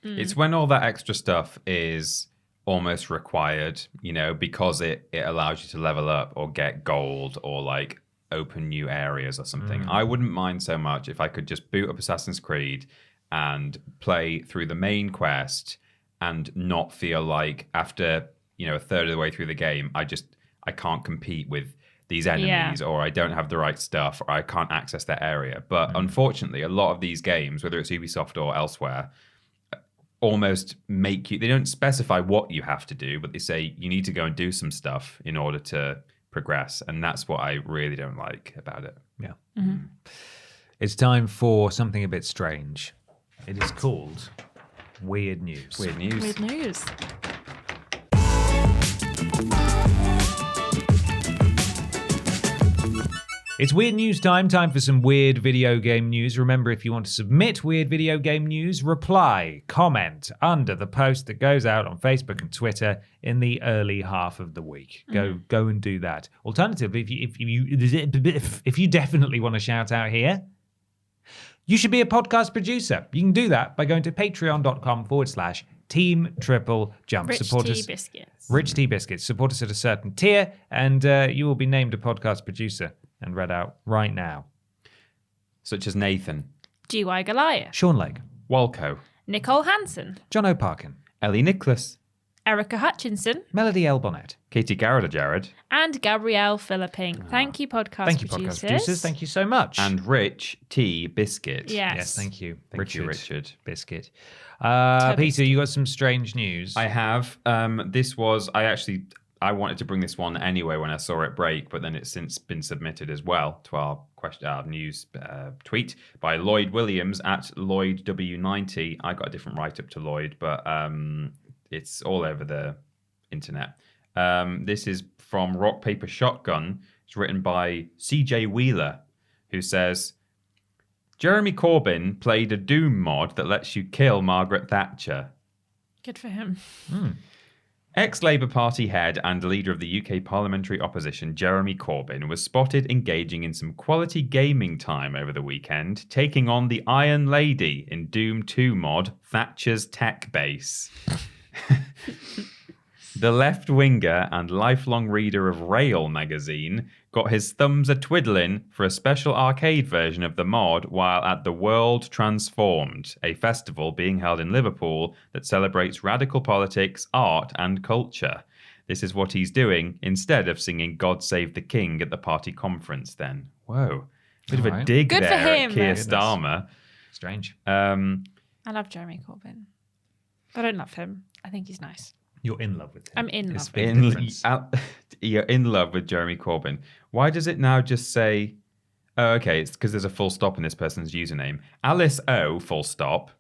It's when all that extra stuff is almost required, you know, because it allows you to level up or get gold or like open new areas or something. I wouldn't mind so much if I could just boot up Assassin's Creed and play through the main quest and not feel like after, you know, a third of the way through the game, I can't compete with these enemies, or I don't have the right stuff, or I can't access that area. But unfortunately, a lot of these games, whether it's Ubisoft or elsewhere, almost make you, they don't specify what you have to do, but they say you need to go and do some stuff in order to progress. And that's what I really don't like about it. Yeah. It's time for something a bit strange. It is called Weird News. Weird news. Weird news. It's weird news time for some weird video game news. Remember, if you want to submit weird video game news, comment under the post that goes out on Facebook and Twitter in the early half of the week. Go and do that. Alternatively, if you definitely want to shout out here, you should be a podcast producer. You can do that by going to patreon.com/Team Triple Jump. Rich tea biscuits. Rich tea biscuits. Support us at a certain tier, and you will be named a podcast producer and read out right now. Such as Nathan, GY Goliath, Sean Lake, Walco, Nicole Hansen, John O'Parkin, Ellie Nicholas, Erica Hutchinson, Melody L. Bonnet, Katie Garrett Jared, and Gabrielle Philipping. Thank you, podcast producers. Thank you so much. and Rich T. Biscuit. yes, thank you. Thank you, Richard. Biscuit. Peter, you got some strange news. I have. I wanted to bring this one anyway when I saw it break, but then it's since been submitted as well to our news tweet by Lloyd Williams at LloydW90. I got a different write-up to Lloyd, but it's all over the internet. This is from Rock Paper Shotgun. It's written by CJ Wheeler, who says, Jeremy Corbyn played a Doom mod that lets you kill Margaret Thatcher. Good for him. Ex-Labour Party head and leader of the UK parliamentary opposition, Jeremy Corbyn, was spotted engaging in some quality gaming time over the weekend, taking on the Iron Lady in Doom 2 mod, Thatcher's Tech Base. The left-winger and lifelong reader of Rail magazine got his thumbs a-twiddling for a special arcade version of the mod while at the World Transformed, a festival being held in Liverpool that celebrates radical politics, art and culture. This is what he's doing instead of singing God Save the King at the party conference then. Whoa. Bit of a dig Good there for him. at Keir Starmer. Strange. I love Jeremy Corbyn. I don't love him. I think he's nice. You're in love with him. I'm in love with him. You're in love with Jeremy Corbyn. Why does it now just say... Oh, okay, it's because there's a full stop in this person's username. Alice O, full stop,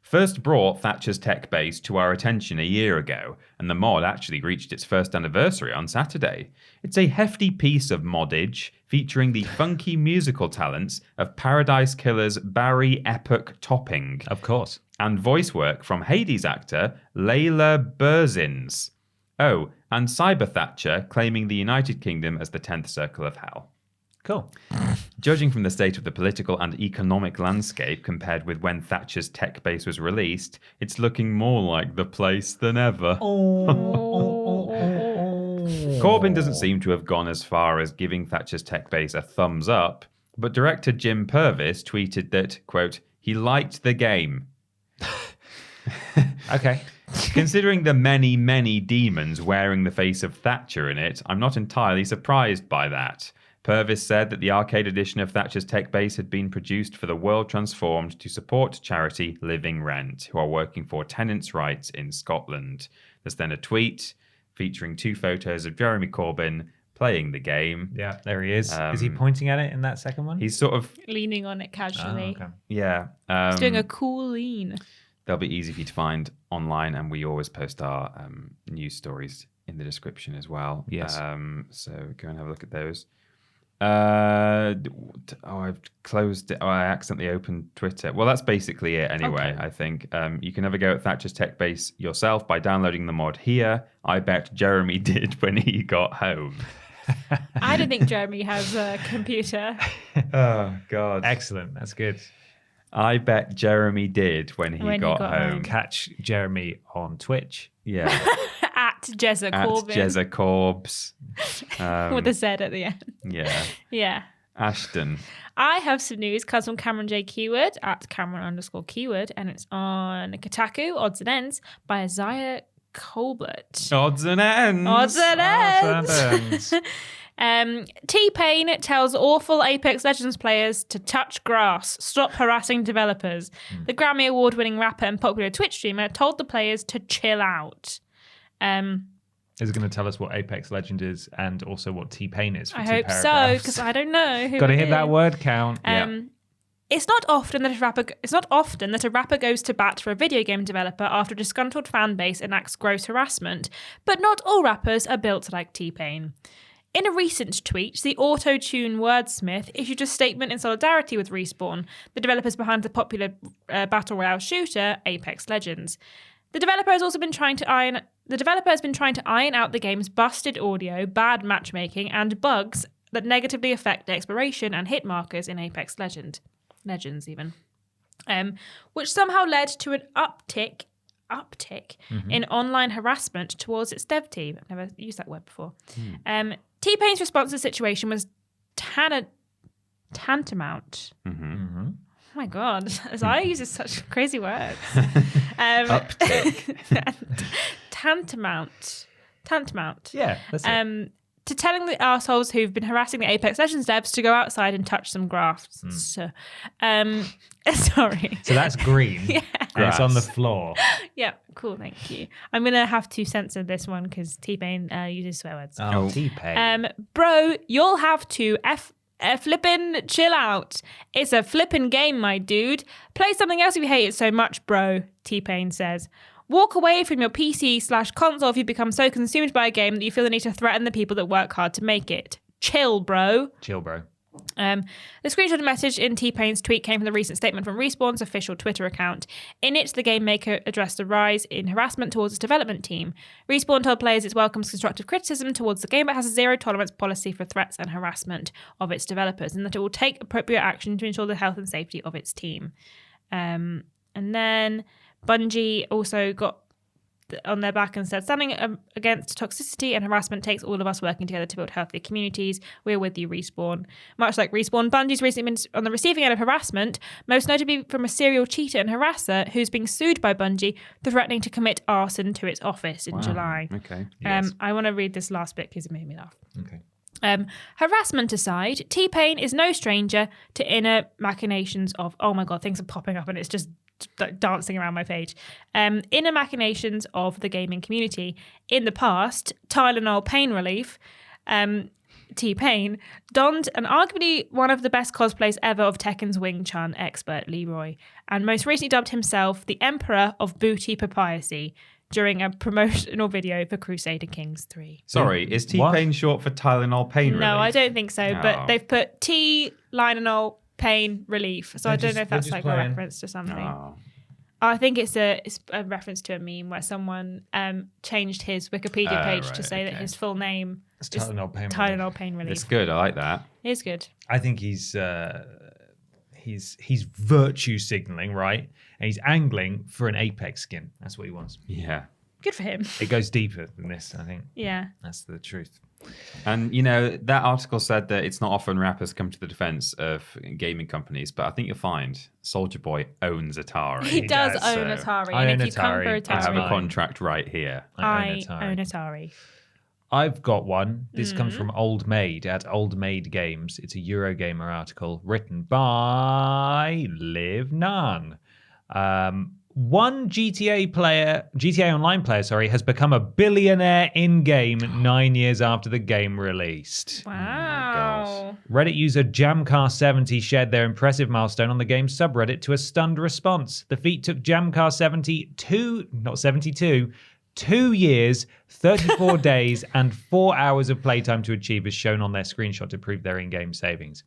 first brought Thatcher's Tech Base to our attention a year ago, and the mod actually reached its first anniversary on Saturday. It's a hefty piece of moddage featuring the funky musical talents of Paradise Killer's Barry Epoch Topping. Of course. And voice work from Hades actor Layla Burzins. Oh, and Cyber Thatcher claiming the United Kingdom as the 10th circle of hell. Cool. Judging from the state of the political and economic landscape compared with when Thatcher's Tech Base was released, it's looking more like the place than ever. Corbyn doesn't seem to have gone as far as giving Thatcher's Tech Base a thumbs up, but director Jim Purvis tweeted that, quote, he liked the game. Okay. Considering the many, many demons wearing the face of Thatcher in it, I'm not entirely surprised by that. Purvis said that the arcade edition of Thatcher's Tech Base had been produced for the World Transformed to support charity Living Rent, who are working for tenants' rights in Scotland. There's then a tweet featuring 2 photos of Jeremy Corbyn playing the game. Yeah, there he is. Is he pointing at it in that second one? He's sort of... leaning on it casually. Oh, okay. Yeah. He's doing a cool lean. They'll be easy for you to find online, and we always post our news stories in the description as well. Yes. So go and have a look at those. I've closed it. Oh, I accidentally opened Twitter. Well, that's basically it anyway, Okay. I think. You can have a go at Thatcher's Tech Base yourself by downloading the mod here. I bet Jeremy did when he got home. I don't think Jeremy has a computer. Oh, God. Excellent. That's good. I bet Jeremy did when he got home. Catch Jeremy on Twitch. Yeah. At Jezza Corbyn. At Jezza Corbs. With a Z at the end. Yeah. Yeah. Ashton. I have some news comes from Cameron J. Keyword at Cameron_Keyword, and it's on Kotaku, Odds and Ends, by Isaiah Colbert. Odds and ends. Odds and Ends. Odds and T-Pain tells awful Apex Legends players to touch grass, stop harassing developers. The Grammy Award-winning rapper and popular Twitch streamer told the players to chill out. Is it going to tell us what Apex Legend is and also what T-Pain is for I 2 hope paragraphs? so, because I don't know. Got to hit that word count. It's not often that a rapper goes to bat for a video game developer after a disgruntled fan base enacts gross harassment, but not all rappers are built like T-Pain. In a recent tweet, the auto-tune wordsmith issued a statement in solidarity with Respawn, the developers behind the popular battle royale shooter Apex Legends. The developer has been trying to iron out the game's busted audio, bad matchmaking, and bugs that negatively affect the exploration and hit markers in Apex Legends even, which somehow led to an uptick in online harassment towards its dev team. I've never used that word before. T-Pain's response to the situation was tantamount. Mm-hmm. Oh my God, as I use such crazy words. Uptick. Tantamount. Yeah, that's it. To telling the assholes who've been harassing the Apex Legends devs to go outside and touch some grass. Sorry. So that's green. Yeah. And it's on the floor. Yeah, cool, thank you. I'm going to have to censor this one because T-Pain uses swear words. Oh, T-Pain. Bro, you'll have to Flippin' chill out. It's a flippin' game, my dude. Play something else if you hate it so much, bro, T-Pain says. Walk away from your PC/console if you become so consumed by a game that you feel the need to threaten the people that work hard to make it. Chill, bro. Chill, bro. The screenshot message in T-Pain's tweet came from the recent statement from Respawn's official Twitter account. In it, the game maker addressed the rise in harassment towards its development team. Respawn told players it welcomes constructive criticism towards the game, but has a zero-tolerance policy for threats and harassment of its developers, and that it will take appropriate action to ensure the health and safety of its team. And then Bungie also got on their back and said, standing against toxicity and harassment takes all of us working together to build healthy communities. We're with you, Respawn. Much like Respawn, Bungie's recently been on the receiving end of harassment, most notably from a serial cheater and harasser who's being sued by Bungie for threatening to commit arson to its office in July. Okay. Yes. I want to read this last bit because it made me laugh. Okay. Harassment aside, T-Pain is no stranger to inner machinations of, oh my God, things are popping up and it's just dancing around my page. Inner machinations of the gaming community. In the past, Tylenol pain relief, T-Pain, donned an arguably one of the best cosplays ever of Tekken's Wing Chun expert Leroy, and most recently dubbed himself the Emperor of Booty Papiacy during a promotional video for Crusader Kings 3. Sorry, is T-Pain short for Tylenol pain relief? No, I don't think so, but Oh. they've put T-Linenol pain relief. So I don't know if that's like a playing. reference to something. Oh. I think it's a reference to a meme where someone changed his Wikipedia page to right, say that okay. his full name It's is Tylenol pain relief. Tylenol pain relief. It's good. I like that. It is good. I think he's virtue signaling, right? And he's angling for an apex skin. That's what he wants. Yeah. Good for him. It goes deeper than this, I think. Yeah. That's the truth. And, you know, that article said that it's not often rappers come to the defense of gaming companies, but I think you'll find Soulja Boy owns Atari. He does does, own so Atari. I And own if you come for Atari. I have a Atari, contract right here. I own Atari. I've got one. This comes from Old Maid at Old Maid Games. It's a Eurogamer article written by Liv Nunn. One GTA Online player, has become a billionaire in-game 9 years after the game released. Wow. Reddit user Jamcar70 shared their impressive milestone on the game's subreddit to a stunned response. The feat took Jamcar70 2 years, 34 days, and 4 hours of playtime to achieve, as shown on their screenshot to prove their in-game savings.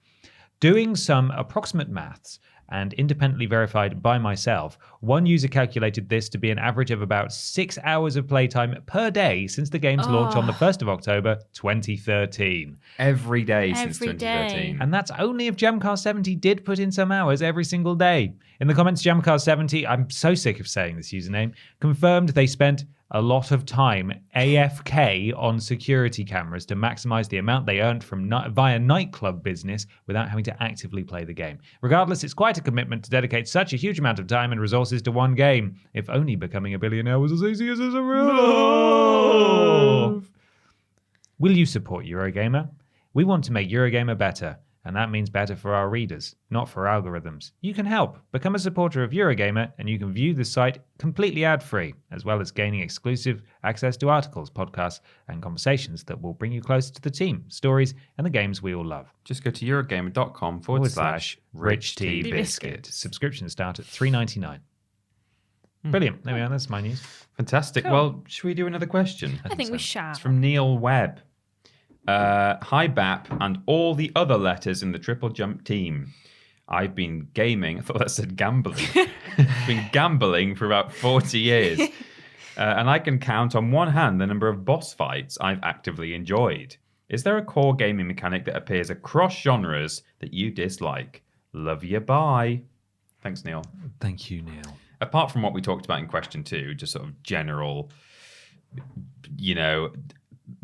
Doing some approximate maths and independently verified by myself, one user calculated this to be an average of about 6 hours of playtime per day since the game's launch on the 1st of October, 2013. Every day since Every day. 2013. And that's only if Jamcar70 did put in some hours every single day. In the comments, Jamcar70, I'm so sick of saying this username, confirmed they spent a lot of time AFK on security cameras to maximize the amount they earned from via nightclub business without having to actively play the game. Regardless, it's quite a commitment to dedicate such a huge amount of time and resources to one game. If only becoming a billionaire was as easy as a real. Will you support Eurogamer? We want to make Eurogamer better, and that means better for our readers, not for algorithms. You can help. Become a supporter of Eurogamer, and you can view the site completely ad-free, as well as gaining exclusive access to articles, podcasts, and conversations that will bring you closer to the team, stories, and the games we all love. Just go to Eurogamer.com/Rich Tea Biscuit. Subscriptions start at $3.99. Brilliant. There we are. That's my news. Fantastic. Cool. Well, should we do another question? I think we shall. It's from Neil Webb. Hi BAP and all the other letters in the Triple Jump team. I've been gaming. I thought that said gambling. Been gambling for about 40 years. And I can count on one hand the number of boss fights I've actively enjoyed. Is there a core gaming mechanic that appears across genres that you dislike? Love you, bye. Thanks, Neil. Thank you, Neil. Apart from what we talked about in question 2, just sort of general,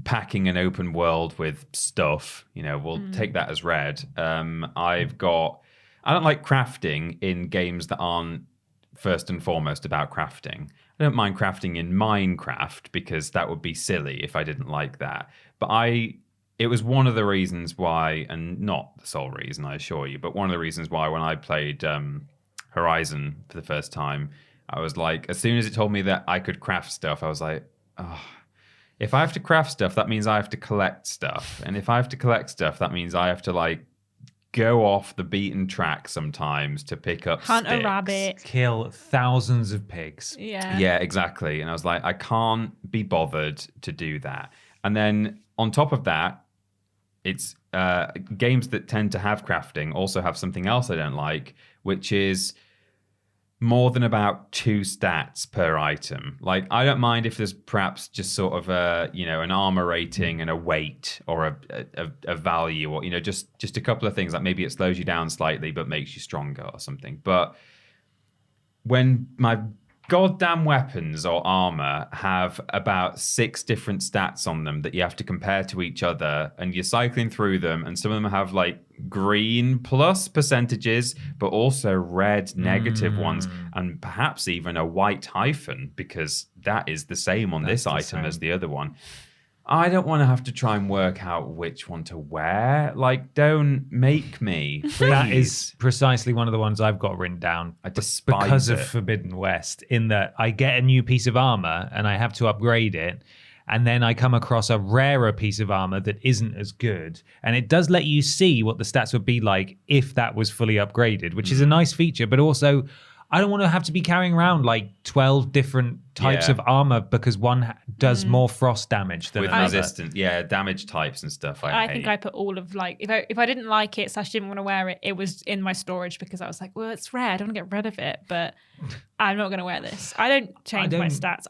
packing an open world with stuff, we'll take that as read. I don't like crafting in games that aren't first and foremost about crafting. I don't mind crafting in Minecraft because that would be silly if I didn't like that. But it was one of the reasons why, and not the sole reason, I assure you, but one of the reasons why when I played Horizon for the first time, I was like, as soon as it told me that I could craft stuff, I was like, oh, if I have to craft stuff, that means I have to collect stuff. And if I have to collect stuff, that means I have to go off the beaten track sometimes to pick up Hunt sticks. a rabbit. Kill thousands of pigs. Yeah. Yeah, exactly. And I was like, I can't be bothered to do that. And then on top of that, it's games that tend to have crafting also have something else I don't like, which is more than about 2 stats per item. Like, I don't mind if there's perhaps just sort of an armor rating and a weight or a value, or just a couple of things, like maybe it slows you down slightly but makes you stronger or something. But when my goddamn weapons or armor have about 6 different stats on them that you have to compare to each other, and you're cycling through them, and some of them have like green plus percentages, but also red negative ones, and perhaps even a white hyphen, because that is the same on this item as the other one. I don't want to have to try and work out which one to wear. Like, don't make me. That is precisely one of the ones I've got written down. I despise because it. of Forbidden West, in that I get a new piece of armor and I have to upgrade it, and then I come across a rarer piece of armor that isn't as good, and it does let you see what the stats would be like if that was fully upgraded, which is a nice feature. But also, I don't want to have to be carrying around like 12 different types of armor because one does more frost damage than with another. resistant, damage types and stuff. I hate. think I put all of like, if I didn't like it, / didn't want to wear it, it was in my storage because I was like, well, it's rare, I don't want to get rid of it, but I'm not going to wear this. I don't change my stats.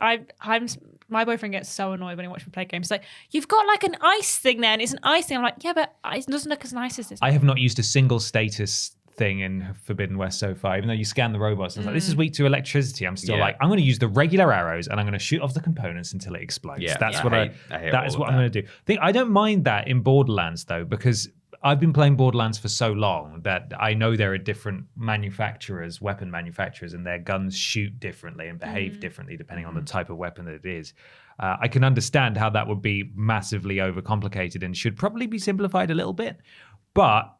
My boyfriend gets so annoyed when he watches me play games. He's like, you've got like an ice thing there, and it's an ice thing. I'm like, yeah, but it doesn't look as nice as this. I have not used a single status thing in Forbidden West so far, even though you scan the robots and it's like, this is weak to electricity. I'm still like, I'm going to use the regular arrows and I'm going to shoot off the components until it explodes. That's what I'm going to do. I don't mind that in Borderlands though, because I've been playing Borderlands for so long that I know there are different manufacturers, weapon manufacturers, and their guns shoot differently and behave differently depending on the type of weapon that it is. I can understand how that would be massively overcomplicated and should probably be simplified a little bit, but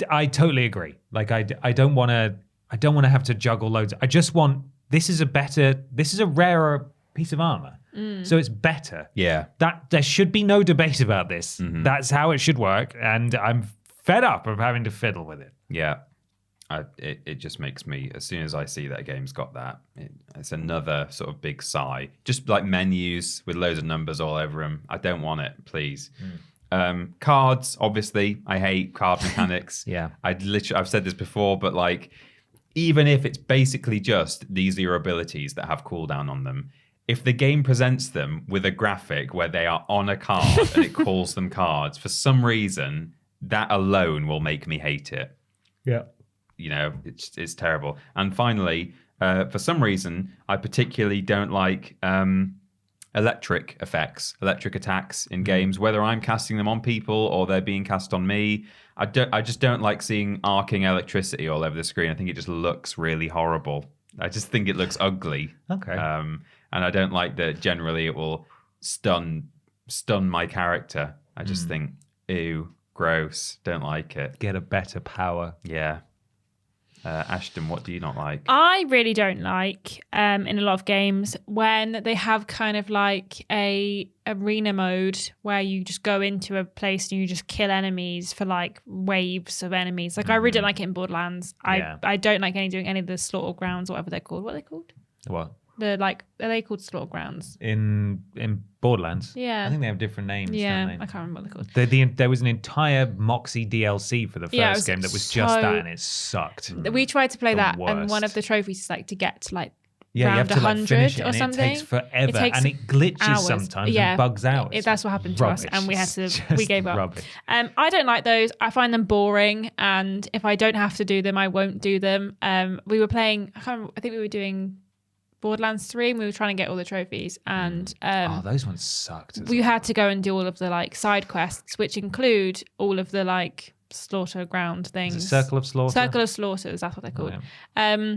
I totally agree. Like, I don't want to have to juggle loads. I just want, this is a rarer piece of armor. So it's better. Yeah. There should be no debate about this. That's how it should work. And I'm fed up of having to fiddle with it. Yeah. It just makes me, as soon as I see that a game's got that, it's another sort of big sigh. Just like menus with loads of numbers all over them. I don't want it, please. Cards, obviously, I hate card mechanics. I've said this before, but like, even if it's basically just these are your abilities that have cooldown on them, if the game presents them with a graphic where they are on a card and it calls them cards, for some reason, that alone will make me hate it. Yeah. It's terrible. And finally, for some reason, I particularly don't like electric attacks in games, whether I'm casting them on people or they're being cast on me. I just don't like seeing arcing electricity all over the screen. I think it just looks really horrible. I just think it looks ugly. Okay. And I don't like that generally it will stun my character. I just think, ew, gross, don't like it. Get a better power. Yeah. Ashton, what do you not like? I really don't like in a lot of games when they have kind of like a arena mode where you just go into a place and you just kill enemies for like waves of enemies. Like I really don't like it in Borderlands. I don't like doing any of the slaughter grounds or whatever they're called. What are they called? What? Are they called slaughter grounds? In Borderlands? Yeah. I think they have different names. Yeah, don't they? I can't remember what they're called. There was an entire Moxie DLC for the first game that was just that, and it sucked. We tried to play that, worst. and one of the trophies is like to get to like you round have to 100 finish it, or and something. It takes forever, and it glitches hours. sometimes and bugs out. That's what happened to us, and we had to. We gave up. Rubbish. I don't like those. I find them boring, and if I don't have to do them, I won't do them. We were playing. I think we were doing Borderlands 3, and we were trying to get all the trophies, and those ones sucked. We had to go and do all of the like side quests, which include all of the like slaughter ground things. Circle of Slaughter. Circle of Slaughters, that's what they're called. Oh, yeah.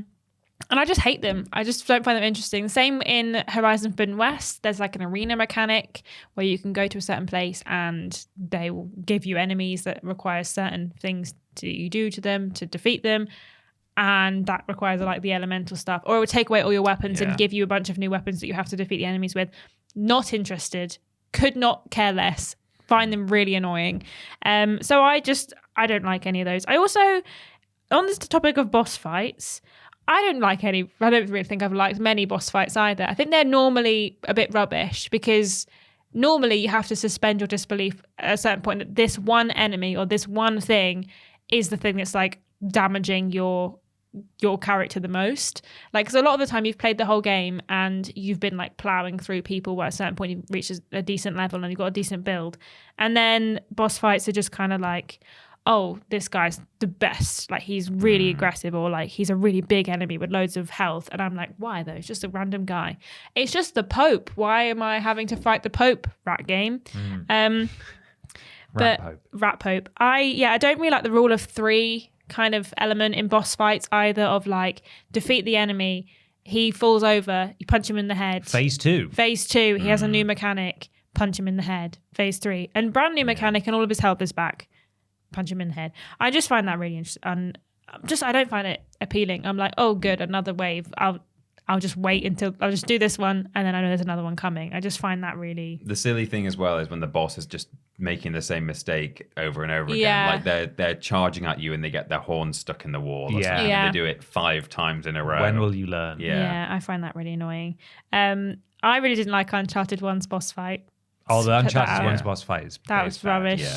And I just hate them. I just don't find them interesting. Same in Horizon Forbidden West. There's like an arena mechanic where you can go to a certain place and they will give you enemies that require certain things you do to them to defeat them. And that requires like the elemental stuff. Or it would take away all your weapons and give you a bunch of new weapons that you have to defeat the enemies with. Not interested. Could not care less. find them really annoying. So I don't like any of those. I also, on this topic of boss fights, I don't really think I've liked many boss fights either. I think they're normally a bit rubbish because normally you have to suspend your disbelief at a certain point that this one enemy or this one thing is the thing that's like damaging your character the most. Like, because a lot of the time you've played the whole game and you've been like plowing through people where at a certain point you've reached a decent level and you've got a decent build. And then boss fights are just kind of like, oh, this guy's the best. Like, he's really aggressive, or like he's a really big enemy with loads of health. And I'm like, why though? It's just a random guy. It's just the Pope. Why am I having to fight the Pope? Rat game. Rat Pope. I don't really like the rule of 3 kind of element in boss fights either, of like defeat the enemy, he falls over, you punch him in the head. Phase 2, he has a new mechanic, punch him in the head. Phase 3, and brand new mechanic and all of his health is back, punch him in the head. I just find that really interesting. And I don't find it appealing. I'm like, oh good, another wave. I'll just wait until I'll just do this one and then I know there's another one coming. I just find that really... The silly thing as well is when the boss is just making the same mistake over and over again. Like they're charging at you and they get their horn stuck in the wall or something, and they do it 5 times in a row. When will you learn? Yeah, I find that really annoying. I really didn't like Uncharted 1's boss fight. Oh, the Uncharted 1's boss fight is was bad. rubbish.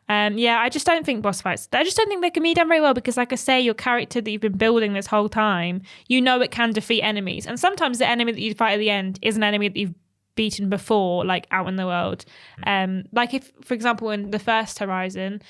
I just don't think boss fights, I just don't think they can be done very well because, like I say, your character that you've been building this whole time, you know it can defeat enemies. And sometimes the enemy that you fight at the end is an enemy that you've beaten before, like out in the world. Like if, for example, in the first Horizon,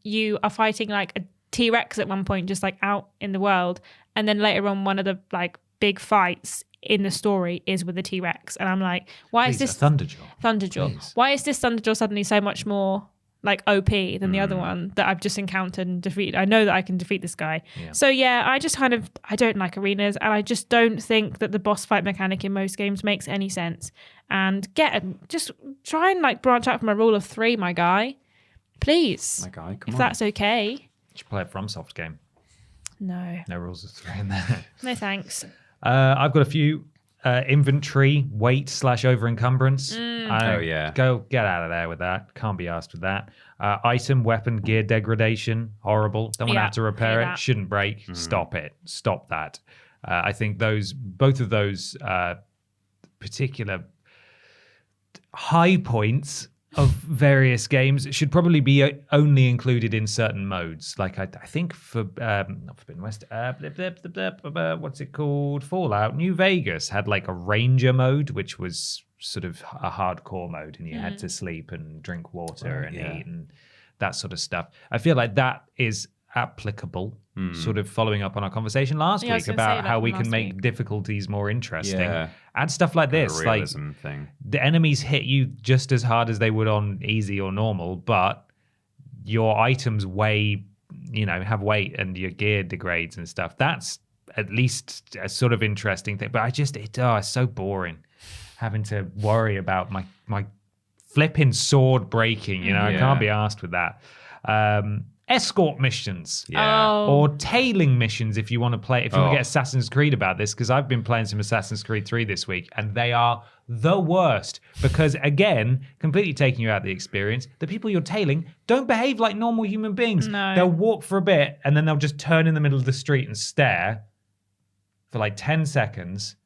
you are fighting like a T-Rex at one point, just like out in the world. And then later on, one of the like big fights in the story is with the T-Rex. And I'm like, why is this... Thunderjaw. Why is this Thunderjaw suddenly so much more... like OP than the other one that I've just encountered and defeated? I know that I can defeat this guy. So I just I don't like arenas, and I just don't think that the boss fight mechanic in most games makes any sense. And just try and like branch out from a rule of 3, my guy. Please. My guy, come if on. that's okay. You should play a FromSoft game. No rules of 3 in there. No thanks. I've got a few. Inventory weight / over encumbrance. Go get out of there with that. Can't be asked with that. Item, weapon, gear degradation. Horrible. Don't want to have to repair it. Shouldn't break. Stop it. Stop that. I think both of those particular high points of various games should probably be only included in certain modes. Like I think for not Forbidden West, what's it called? Fallout New Vegas had like a ranger mode, which was sort of a hardcore mode, and you had to sleep and drink water and eat and that sort of stuff. I feel like that is applicable, sort of following up on our conversation last week about how we can make difficulties more interesting. Add stuff like this, like thing. The enemies hit you just as hard as they would on easy or normal, but your items have weight and your gear degrades and stuff. That's at least a sort of interesting thing. But it's so boring having to worry about my flipping sword breaking. I can't be asked with that. Escort missions or tailing missions if you want to want to get Assassin's Creed about this, because I've been playing some Assassin's Creed 3 this week and they are the worst because, again, completely taking you out of the experience. The people you're tailing don't behave like normal human beings. No. They'll walk for a bit and then they'll just turn in the middle of the street and stare for like 10 seconds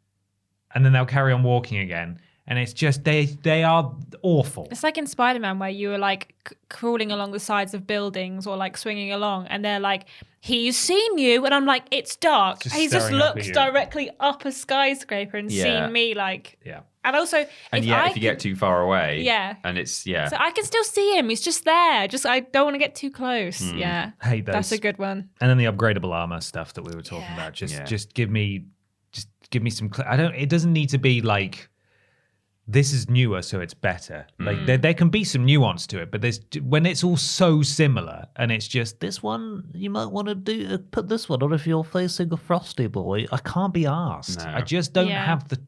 and then they'll carry on walking again. And it's just, they are awful. It's like in Spider-Man where you were like crawling along the sides of buildings or like swinging along and they're like, he's seen you. And I'm like, it's dark. He just looks directly up a skyscraper and seen me like... Yeah. And also... if you get too far away... Yeah. And it's... So I can still see him. He's just there. I don't want to get too close. Yeah. Hate those. That's a good one. And then the upgradable armor stuff that we were talking about. Just give me some... It doesn't need to be like... This is newer, so it's better. Like there can be some nuance to it, but when it's all so similar, and it's just this one you might want to put this one on if you're facing a frosty boy. I can't be asked. No. I just don't have the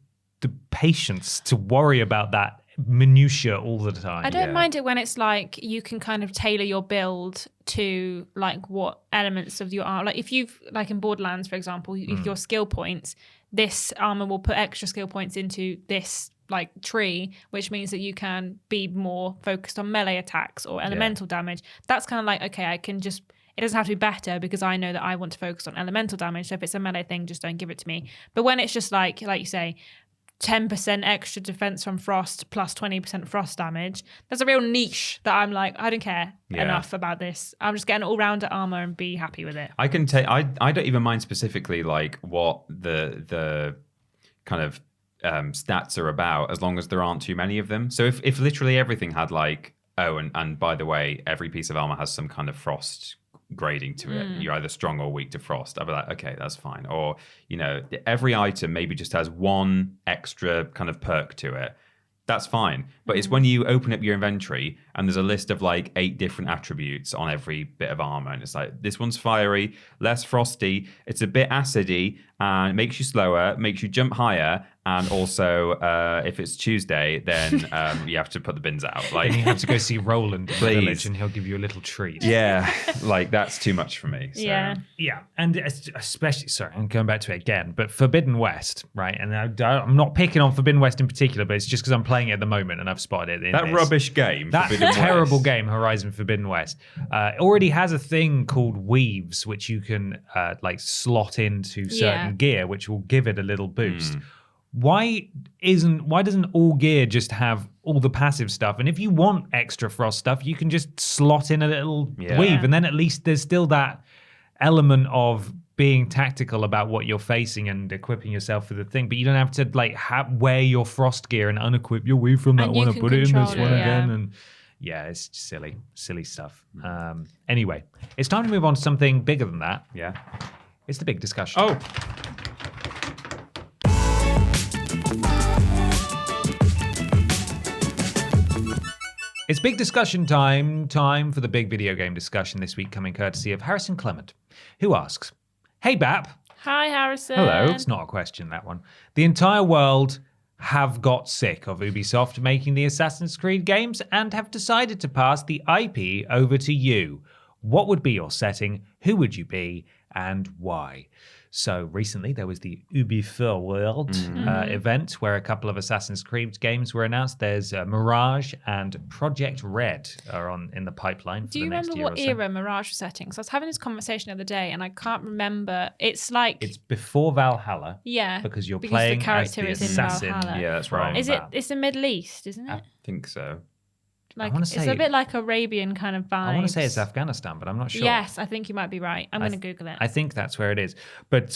patience to worry about that minutia all the time. I don't mind it when it's like you can kind of tailor your build to like what elements of your armor. Like if you've like in Borderlands, for example, if your skill points, this armor will put extra skill points into this like tree, which means that you can be more focused on melee attacks or elemental damage. That's kind of like, okay, I can just, it doesn't have to be better because I know that I want to focus on elemental damage. So if it's a melee thing, just don't give it to me. But when it's just like you say, 10% extra defense from frost plus 20% frost damage, there's a real niche that I'm like, I don't care enough about this. I'm just getting all-rounder armor and be happy with it. I can take. I don't even mind specifically like what the kind of stats are about, as long as there aren't too many of them. So if literally everything had like, and by the way, every piece of armor has some kind of frost grading to it. You're either strong or weak to frost. I'd be like, okay, that's fine. Or, every item maybe just has one extra kind of perk to it. That's fine. But it's when you open up your inventory and there's a list of like 8 different attributes on every bit of armor. And it's like, this one's fiery, less frosty, it's a bit acidy, and it makes you slower, makes you jump higher. And also, if it's Tuesday, then you have to put the bins out. Like, and you have to go see Roland in the Please. village, and he'll give you a little treat. Yeah, like that's too much for me. So. Yeah. Yeah, and especially, sorry, I'm going back to it again, but Forbidden West, right? And I'm not picking on Forbidden West in particular, but it's just because I'm playing it at the moment and I've spotted it in That this. rubbish game, That Forbidden terrible West. game, Horizon Forbidden West, already has a thing called weaves, which you can like slot into certain gear, which will give it a little boost. Why doesn't all gear just have all the passive stuff? And if you want extra frost stuff, you can just slot in a little weave, and then at least there's still that element of being tactical about what you're facing and equipping yourself for the thing. But you don't have to like wear your frost gear and unequip your weave from that And one you and can put it in this control one it, again. And yeah, it's silly stuff. Anyway, it's time to move on to something bigger than that. Yeah. It's the big discussion. Oh. It's big discussion time for the big video game discussion this week, coming courtesy of Harrison Clement, who asks, "Hey Bap." Hi, Harrison. Hello. It's not a question, that one. The entire world have got sick of Ubisoft making the Assassin's Creed games and have decided to pass the IP over to you. What would be your setting? Who would you be? And why? So recently there was the Ubisoft World event where a couple of Assassin's Creed games were announced. There's Mirage and Project Red are in the pipeline for Do the you next remember year what or so. era Mirage was setting? So I was having this conversation the other day and I can't remember. It's like... It's before Valhalla. Yeah. Because you're because playing the character as the is in assassin. Valhalla. Yeah, that's right. Is it? It's the Middle East, isn't it? I think so. Like, wanna it's say- a bit like Arabian kind of vibes. I want to say it's Afghanistan, but I'm not sure. Yes, I think you might be right. I'm going to Google it. I think that's where it is. But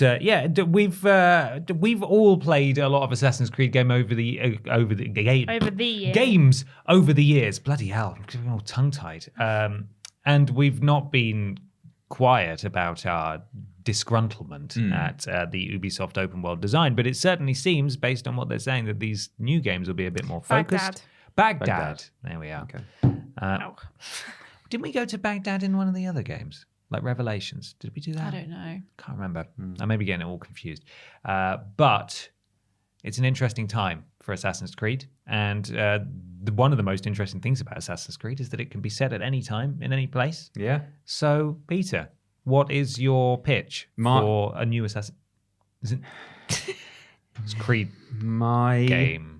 we've all played a lot of Assassin's Creed games over the year. games over the years. Bloody hell, I'm getting all tongue-tied. And we've not been quiet about our disgruntlement at the Ubisoft open world design, but it certainly seems, based on what they're saying, that these new games will be a bit more focused. Baghdad. There we are. Okay. Didn't we go to Baghdad in one of the other games? Like Revelations? Did we do that? I don't know. Can't remember. I may be getting it all confused. But it's an interesting time for Assassin's Creed. And one of the most interesting things about Assassin's Creed is that it can be set at any time, in any place. Yeah. So, Peter, what is your pitch for a new Assassin? Is it? It's Creed game.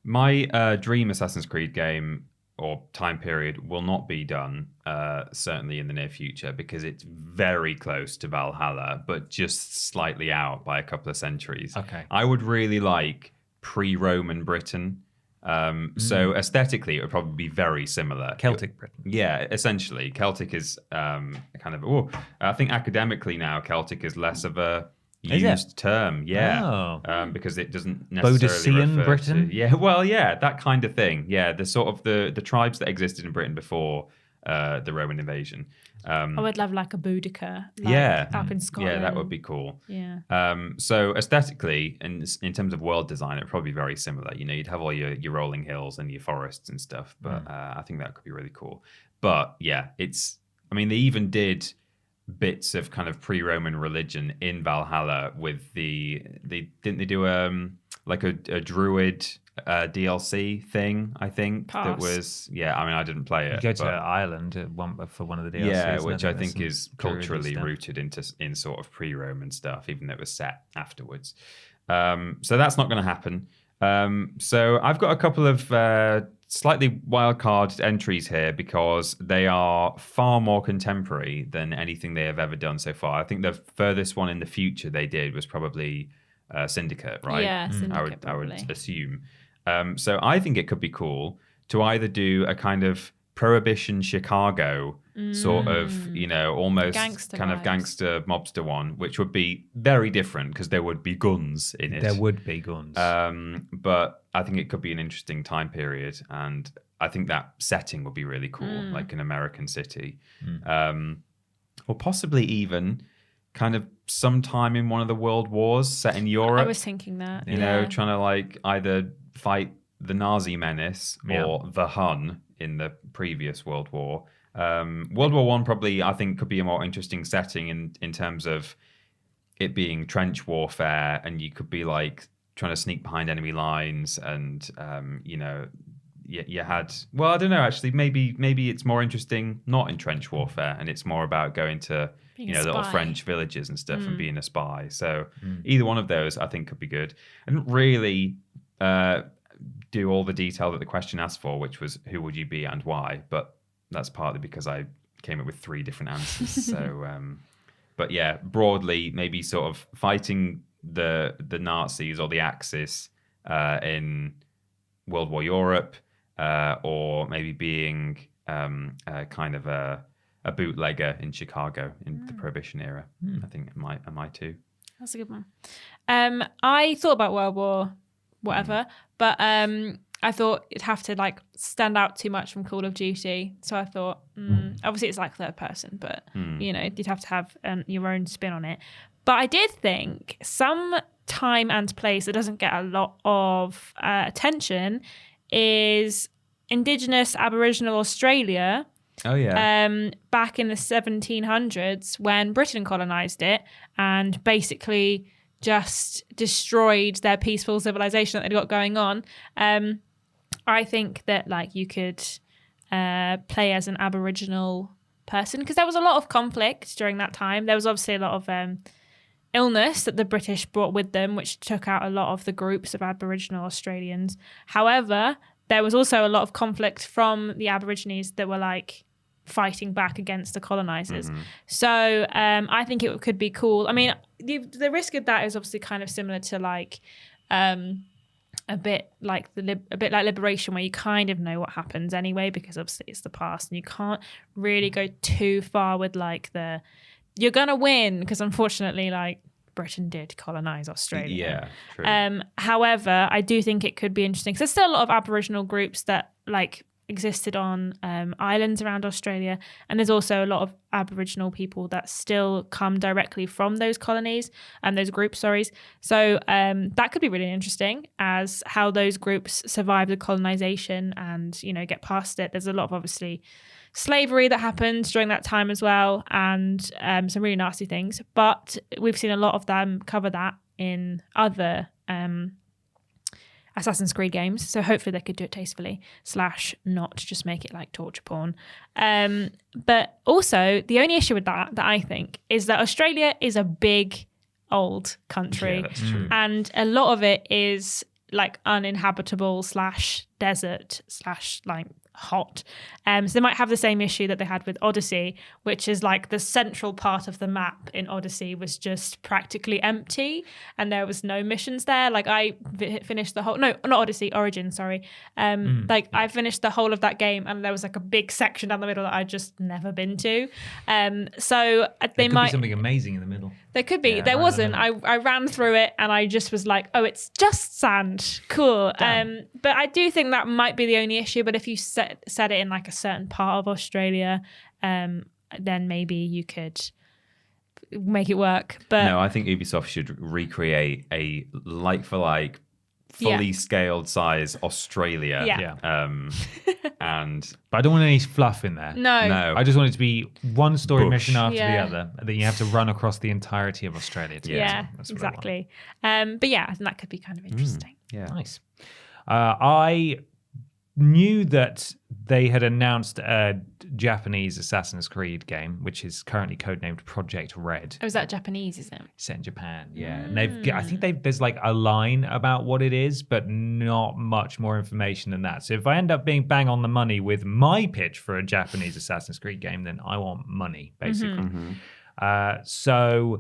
My dream Assassin's Creed game or time period will not be done, certainly in the near future, because it's very close to Valhalla, but just slightly out by a couple of centuries. Okay. I would really like pre-Roman Britain. So aesthetically, it would probably be very similar. Celtic Britain. Yeah, essentially. Celtic is kind of... I think academically now, Celtic is less of a used term. Yeah. Because it doesn't necessarily Bodician refer Britain? to... Yeah, well, yeah, that kind of thing. Yeah, the sort of the tribes that existed in Britain before the Roman invasion. I would love like a Boudica. Up in Scotland. Yeah, that would be cool. Yeah. So aesthetically, and in terms of world design, it would probably be very similar. You know, you'd have all your rolling hills and your forests and stuff, but I think that could be really cool. But yeah, they even did bits of kind of pre-Roman religion in Valhalla with didn't they do like a druid DLC thing, I think. Pass. That was, I didn't play it. You go to Ireland for one of the DLCs. Yeah, which I There's think is some druidy culturally stuff. rooted in sort of pre-Roman stuff, even though it was set afterwards. So that's not going to happen. So I've got a couple of slightly wild-card entries here because they are far more contemporary than anything they have ever done so far. I think the furthest one in the future they did was probably Syndicate, right? Yeah, Syndicate I would probably. assume. So I think it could be cool to either do a kind of Prohibition Chicago sort of, almost Gangster kind of vibes. gangster mobster one, which would be very different because there would be guns in it. There would be guns. But I think it could be an interesting time period, and I think that setting would be really cool, like an American city, or possibly even kind of sometime in one of the world wars set in Europe. I was thinking that. Trying to like either fight the Nazi menace or the Hun in the previous World War. World War One probably I think could be a more interesting setting in terms of it being trench warfare, and you could be like trying to sneak behind enemy lines, and you had, well, I don't know, actually maybe it's more interesting not in trench warfare, and it's more about going to Being a little spy. French villages and stuff and being a spy. So either one of those I think could be good. And really do all the detail that the question asked for, which was who would you be and why, but that's partly because I came up with 3 different answers. So but yeah, broadly maybe sort of fighting the Nazis or the Axis in World War Europe, or maybe being kind of a bootlegger in Chicago in the Prohibition era. I think it might too. That's a good one. I thought about World War whatever, but I thought it'd have to like stand out too much from Call of Duty. So I thought, obviously it's like third person, but you'd have to have your own spin on it. But I did think some time and place that doesn't get a lot of attention is Indigenous Aboriginal Australia. Oh yeah. Back in the 1700s when Britain colonised it and basically just destroyed their peaceful civilization that they'd got going on. I think that like you could play as an Aboriginal person because there was a lot of conflict during that time. There was obviously a lot of illness that the British brought with them, which took out a lot of the groups of Aboriginal Australians. However, there was also a lot of conflict from the Aborigines that were like fighting back against the colonizers. So I think it could be cool. I mean, the risk of that is obviously kind of similar to like a bit like Liberation, where you kind of know what happens anyway because obviously it's the past and you can't really go too far with like you're gonna win because unfortunately like Britain did colonize Australia. Yeah, true. However, I do think it could be interesting. So there's still a lot of Aboriginal groups that like existed on islands around Australia, and there's also a lot of Aboriginal people that still come directly from those colonies and those groups. So that could be really interesting as how those groups survive the colonization and get past it. There's a lot of obviously slavery that happened during that time as well, and some really nasty things. But we've seen a lot of them cover that in other Assassin's Creed games. So hopefully they could do it tastefully / not just make it like torture porn. But also the only issue with that I think is that Australia is a big old country. Yeah, that's true. And a lot of it is like uninhabitable / desert / like hot. So they might have the same issue that they had with Odyssey, which is like the central part of the map in Odyssey was just practically empty and there was no missions there. Like I finished the whole, no, not Odyssey, Origin, sorry. I finished the whole of that game and there was like a big section down the middle that I'd just never been to. So they could might be something amazing in the middle. There could be. Yeah, there right wasn't. in the I ran through it and I just was like, oh, it's just sand. Cool. But I do think that might be the only issue. But if you set it in like a certain part of Australia, then maybe you could make it work. But No, I think Ubisoft should recreate a like-for-like, fully scaled size Australia. Yeah. And But I don't want any fluff in there. no. I just want it to be one story Bush. mission after the Yeah. other. And then you have to run across the entirety of Australia. To Yeah, that's what I want. exactly. But yeah, I think that could be kind of interesting. yeah. Nice. I knew that they had announced a Japanese Assassin's Creed game, which is currently codenamed Project Red. Oh, is that Japanese, is it? Set in Japan, yeah. And I think there's like a line about what it is, but not much more information than that. So if I end up being bang on the money with my pitch for a Japanese Assassin's Creed game, then I want money, basically. So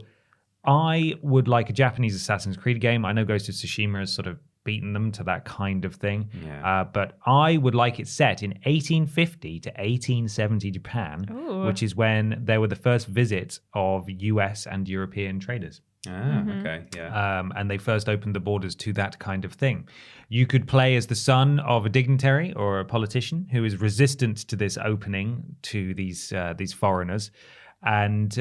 I would like a Japanese Assassin's Creed game. I know Ghost of Tsushima has sort of beaten them to that kind of thing. Yeah. But I would like it set in 1850 to 1870 Japan, which is when there were the first visits of US and European traders. Okay, yeah. And they first opened the borders to that kind of thing. You could play as the son of a dignitary or a politician who is resistant to this opening to these foreigners, and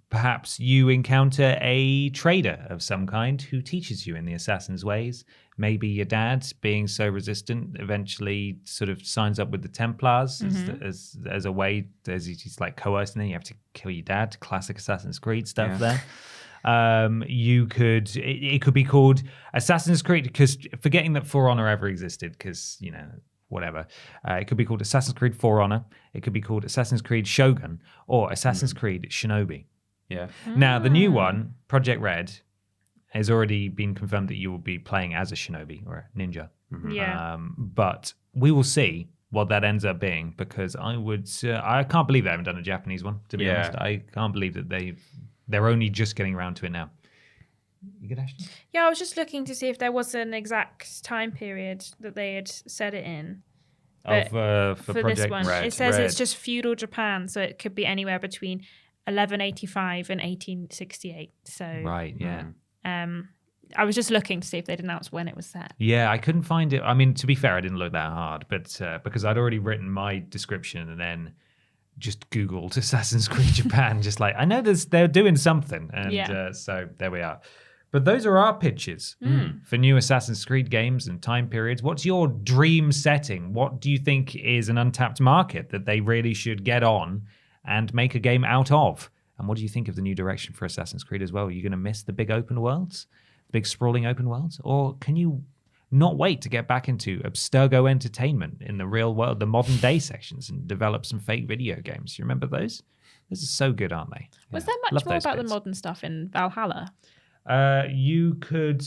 perhaps you encounter a trader of some kind who teaches you in the assassin's ways. Maybe your dad, being so resistant, eventually sort of signs up with the Templars as a way, as he's like coercing them. You have to kill your dad. Classic Assassin's Creed stuff there. You could, it could be called Assassin's Creed, because forgetting that For Honor ever existed, because, you know, whatever. It could be called Assassin's Creed For Honor. It could be called Assassin's Creed Shogun or Assassin's Creed Shinobi. Yeah. Now, the new one, Project Red, has already been confirmed that you will be playing as a shinobi or a ninja. Yeah. But we will see what that ends up being, because I can't believe they haven't done a Japanese one, to be honest. I can't believe that they're only just getting around to it now. You good, Ashton? Yeah, I was just looking to see if there was an exact time period that they had set it in. For Project this one, Red. it says it's just feudal Japan, so it could be anywhere between 1185 and 1868. So right, yeah. I was just looking to see if they'd announced when it was set. Yeah, I couldn't find it. I mean, to be fair, I didn't look that hard, but because I'd already written my description and then just Googled Assassin's Creed Japan, just like, I know they're doing something. And so there we are. But those are our pitches for new Assassin's Creed games and time periods. What's your dream setting? What do you think is an untapped market that they really should get on and make a game out of? And what do you think of the new direction for Assassin's Creed as well? Are you going to miss the big open worlds, the big sprawling open worlds? Or can you not wait to get back into Abstergo entertainment in the real world, the modern day sections, and develop some fake video games? You remember those? Those are so good, aren't they? Was there much more about the modern stuff in Valhalla? You could...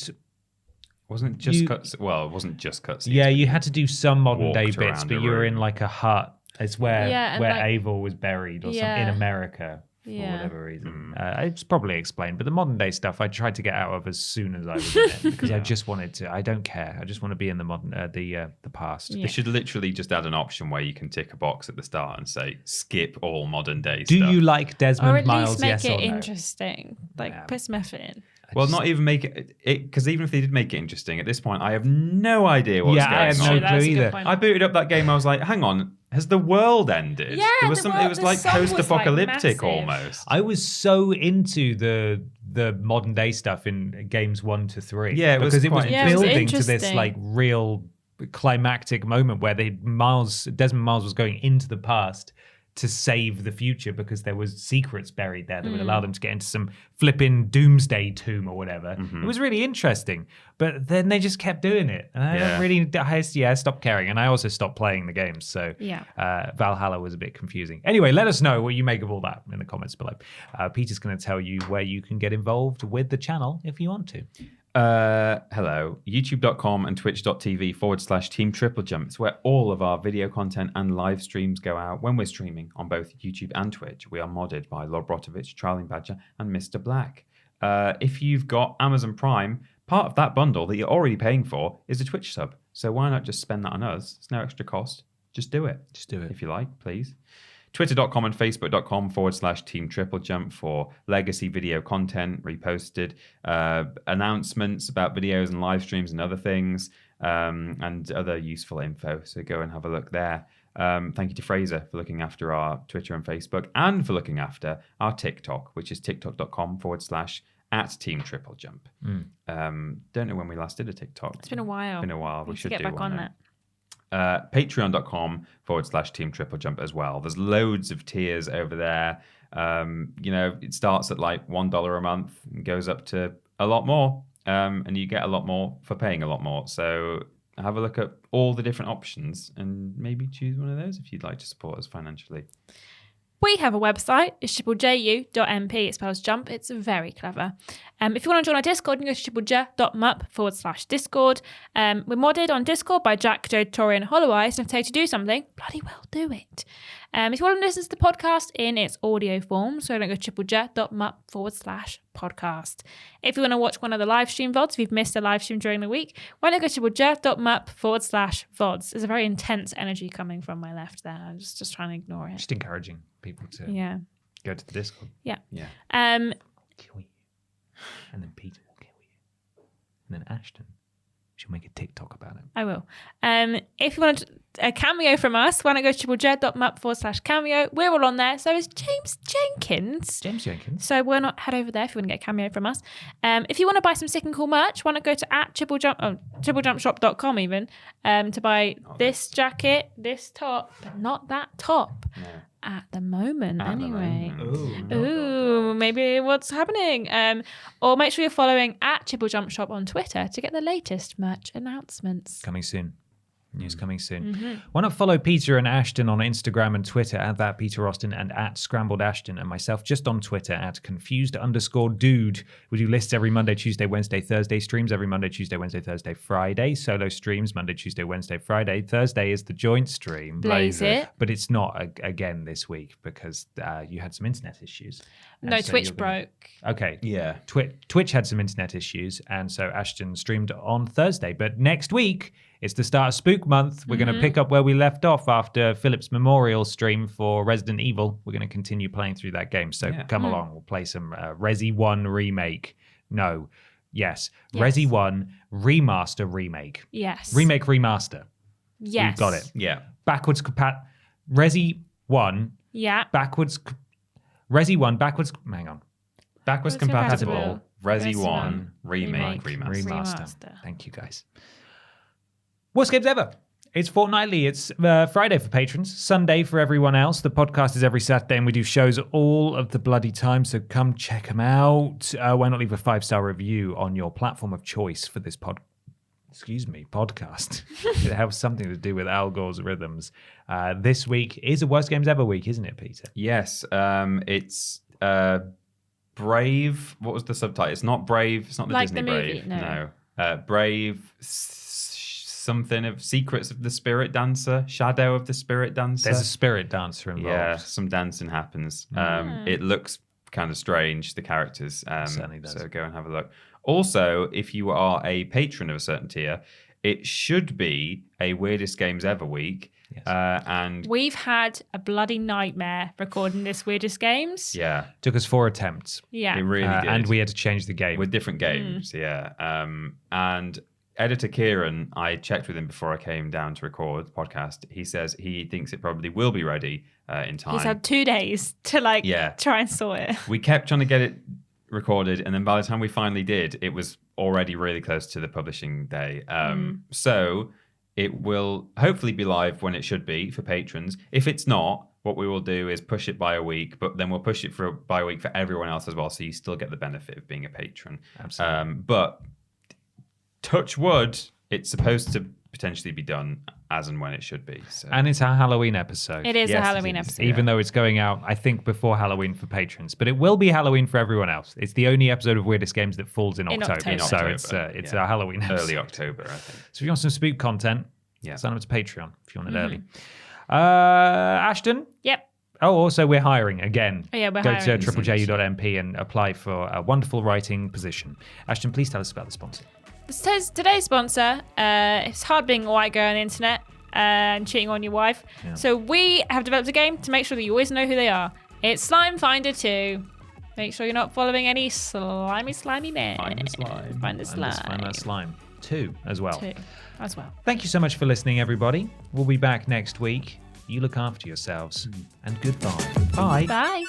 Wasn't it just cuts? Well, it wasn't just cutscenes. Yeah, you had to do some modern day Walked bits, around but a you were in room. like a hut. It's where like, Eivor was buried or something in America for whatever reason. It's probably explained, but the modern day stuff I tried to get out of as soon as I was in it, because I just wanted to. I don't care. I just want to be in the modern, the past. They should literally just add an option where you can tick a box at the start and say skip all modern day Do stuff. you like Desmond Or at Miles? least make Yes it or no? interesting. Like put some effort in. Well, not even make it, because even if they did make it interesting, at this point, I have no idea what's I had going no on. clue either. I booted up that game. I was like, "Hang on, has the world ended?" Yeah, there was the it world- was the like sun was, like, post-apocalyptic massive. almost. I was so into the modern day stuff in games 1 to 3. Yeah, it was because it was quite building to this interesting. like real climactic moment where Desmond Miles was going into the past to save the future, because there was secrets buried there that would allow them to get into some flipping doomsday tomb or whatever. It was really interesting, but then they just kept doing it, and I stopped caring, and I also stopped playing the games. So Valhalla was a bit confusing. Anyway, let us know what you make of all that in the comments below. Peter's going to tell you where you can get involved with the channel if you want to. Hello, youtube.com and twitch.tv/Team TripleJump. It's where all of our video content and live streams go out when we're streaming on both YouTube and Twitch. We are modded by Lord Brotovich, Trolling Badger, and Mr. Black. If you've got Amazon Prime, part of that bundle that you're already paying for is a Twitch sub. So why not just spend that on us? It's no extra cost. Just do it. Just do it. If you like, please. Twitter.com and Facebook.com/Team TripleJump for legacy video content, reposted announcements about videos and live streams and other things, and other useful info. So go and have a look there. Thank you to Fraser for looking after our Twitter and Facebook, and for looking after our TikTok, which is tiktok.com/@Team TripleJump. Don't know when we last did a TikTok. It's been a while. Been a while. We should get do back one on now. that. Patreon.com/Team TripleJump as well. There's loads of tiers over there. It starts at like $1 a month and goes up to a lot more. And you get a lot more for paying a lot more. So have a look at all the different options and maybe choose one of those if you'd like to support us financially. We have a website. It's triplejut.mp. It spells jump. It's very clever. If you want to join our Discord, you can go to triplej.mup/Discord. We're modded on Discord by Jack, Joe, Tori, and Hollow Eyes. And if they to do something, bloody well do it. If you want to listen to the podcast in its audio form, so don't go to triplej.mup/podcast. If you want to watch one of the live stream VODs, if you've missed a live stream during the week, why not go to triplej.mup/VODs? There's a very intense energy coming from my left there. I'm just trying to ignore it. Just encouraging people to go to the Discord. Yeah. Kill you. And then Peter will kill you. And then Ashton, she'll make a TikTok about it. I will. If you want a cameo from us, why not go to triplej.mup/cameo? We're all on there. So is James Jenkins. So why not head over there if you want to get a cameo from us. If you want to buy some sick and cool merch, why not go to @TripleJumpShop.com even to buy this jacket, this top, but not that top. No. At the moment, anyway. Ooh, maybe what's happening? Or make sure you're following @TripleJumpShop on Twitter to get the latest merch announcements. Coming soon. News coming soon. Why not follow Peter and Ashton on Instagram and Twitter at Peter Austin and @ScrambledAshton, and myself just on Twitter @confused_dude. We do lists every Monday, Tuesday, Wednesday, Thursday, streams every Monday, Tuesday, Wednesday, Thursday, Friday, solo streams Monday, Tuesday, Wednesday, Friday. Thursday is the joint stream. Blaze it. But it's not again this week because you had some internet issues. And No, so Twitch broke. Okay. Yeah. Twitch had some internet issues, and so Ashton streamed on Thursday. But next week, it's the start of Spook Month. We're going to pick up where we left off after Philip's memorial stream for Resident Evil. We're going to continue playing through that game. So come along. We'll play some Resi 1 remake. Yes. Resi 1 remaster remake. Yes. Remake remaster. Yes. We've got it. Yeah. Backwards Resi 1. Yeah. Resi 1 backwards. Hang on. Backwards compatible. Resi 1 remake. Remaster. Thank you, guys. Worst games ever. It's fortnightly. It's Friday for patrons, Sunday for everyone else. The podcast is every Saturday, and we do shows all of the bloody time. So come check them out. Why not leave a 5-star review on your platform of choice for this podcast? It has something to do with Al Gore's rhythms. This week is a worst games ever week, isn't it, Peter? Yes. It's Brave. What was the subtitle? It's not Brave. It's not the Like Disney the movie, Brave. no. Brave. Something of Secrets of the Spirit Dancer, Shadow of the Spirit Dancer. There's a spirit dancer involved. Yeah, some dancing happens. It looks kind of strange, the characters. Certainly does. So go and have a look. Also, if you are a patron of a certain tier, it should be a Weirdest Games Ever week. Yes. And We've had a bloody nightmare recording this Weirdest Games. yeah, Took us 4 attempts. Yeah. it really did. And we had to change the game. with different games, yeah. And editor Kieran, I checked with him before I came down to record the podcast. He says he thinks it probably will be ready in time. He's had 2 days to try and sort it. We kept trying to get it recorded, and then by the time we finally did, it was already really close to the publishing day. So it will hopefully be live when it should be for patrons. If it's not, what we will do is push it by a week, but then we'll push it by a week for everyone else as well, so you still get the benefit of being a patron. Absolutely. But touch wood, it's supposed to potentially be done as and when it should be. So. And it's our Halloween episode. It is Yes, a Halloween it is. episode. Even though it's going out, I think, before Halloween for patrons. But it will be Halloween for everyone else. It's the only episode of Weirdest Games that falls in October. In So October. it's Yeah. our Halloween episode. Early October, I think. So if you want some spook content, Yeah. sign up to Patreon if you want it early. Ashton? Yep. Oh, also we're hiring again. Oh, yeah, we're Go hiring. to triplejut.mp and apply for a wonderful writing position. Ashton, please tell us about the sponsor. Says today's sponsor, it's hard being a white girl on the internet and cheating on your wife. Yeah. So we have developed a game to make sure that you always know who they are. It's Slime Finder 2. Make sure you're not following any slimy men. Find the slime. Find the slime. Find that slime. 2 as well. 2 as well. Thank you so much for listening, everybody. We'll be back next week. You look after yourselves. And goodbye. Bye. Bye.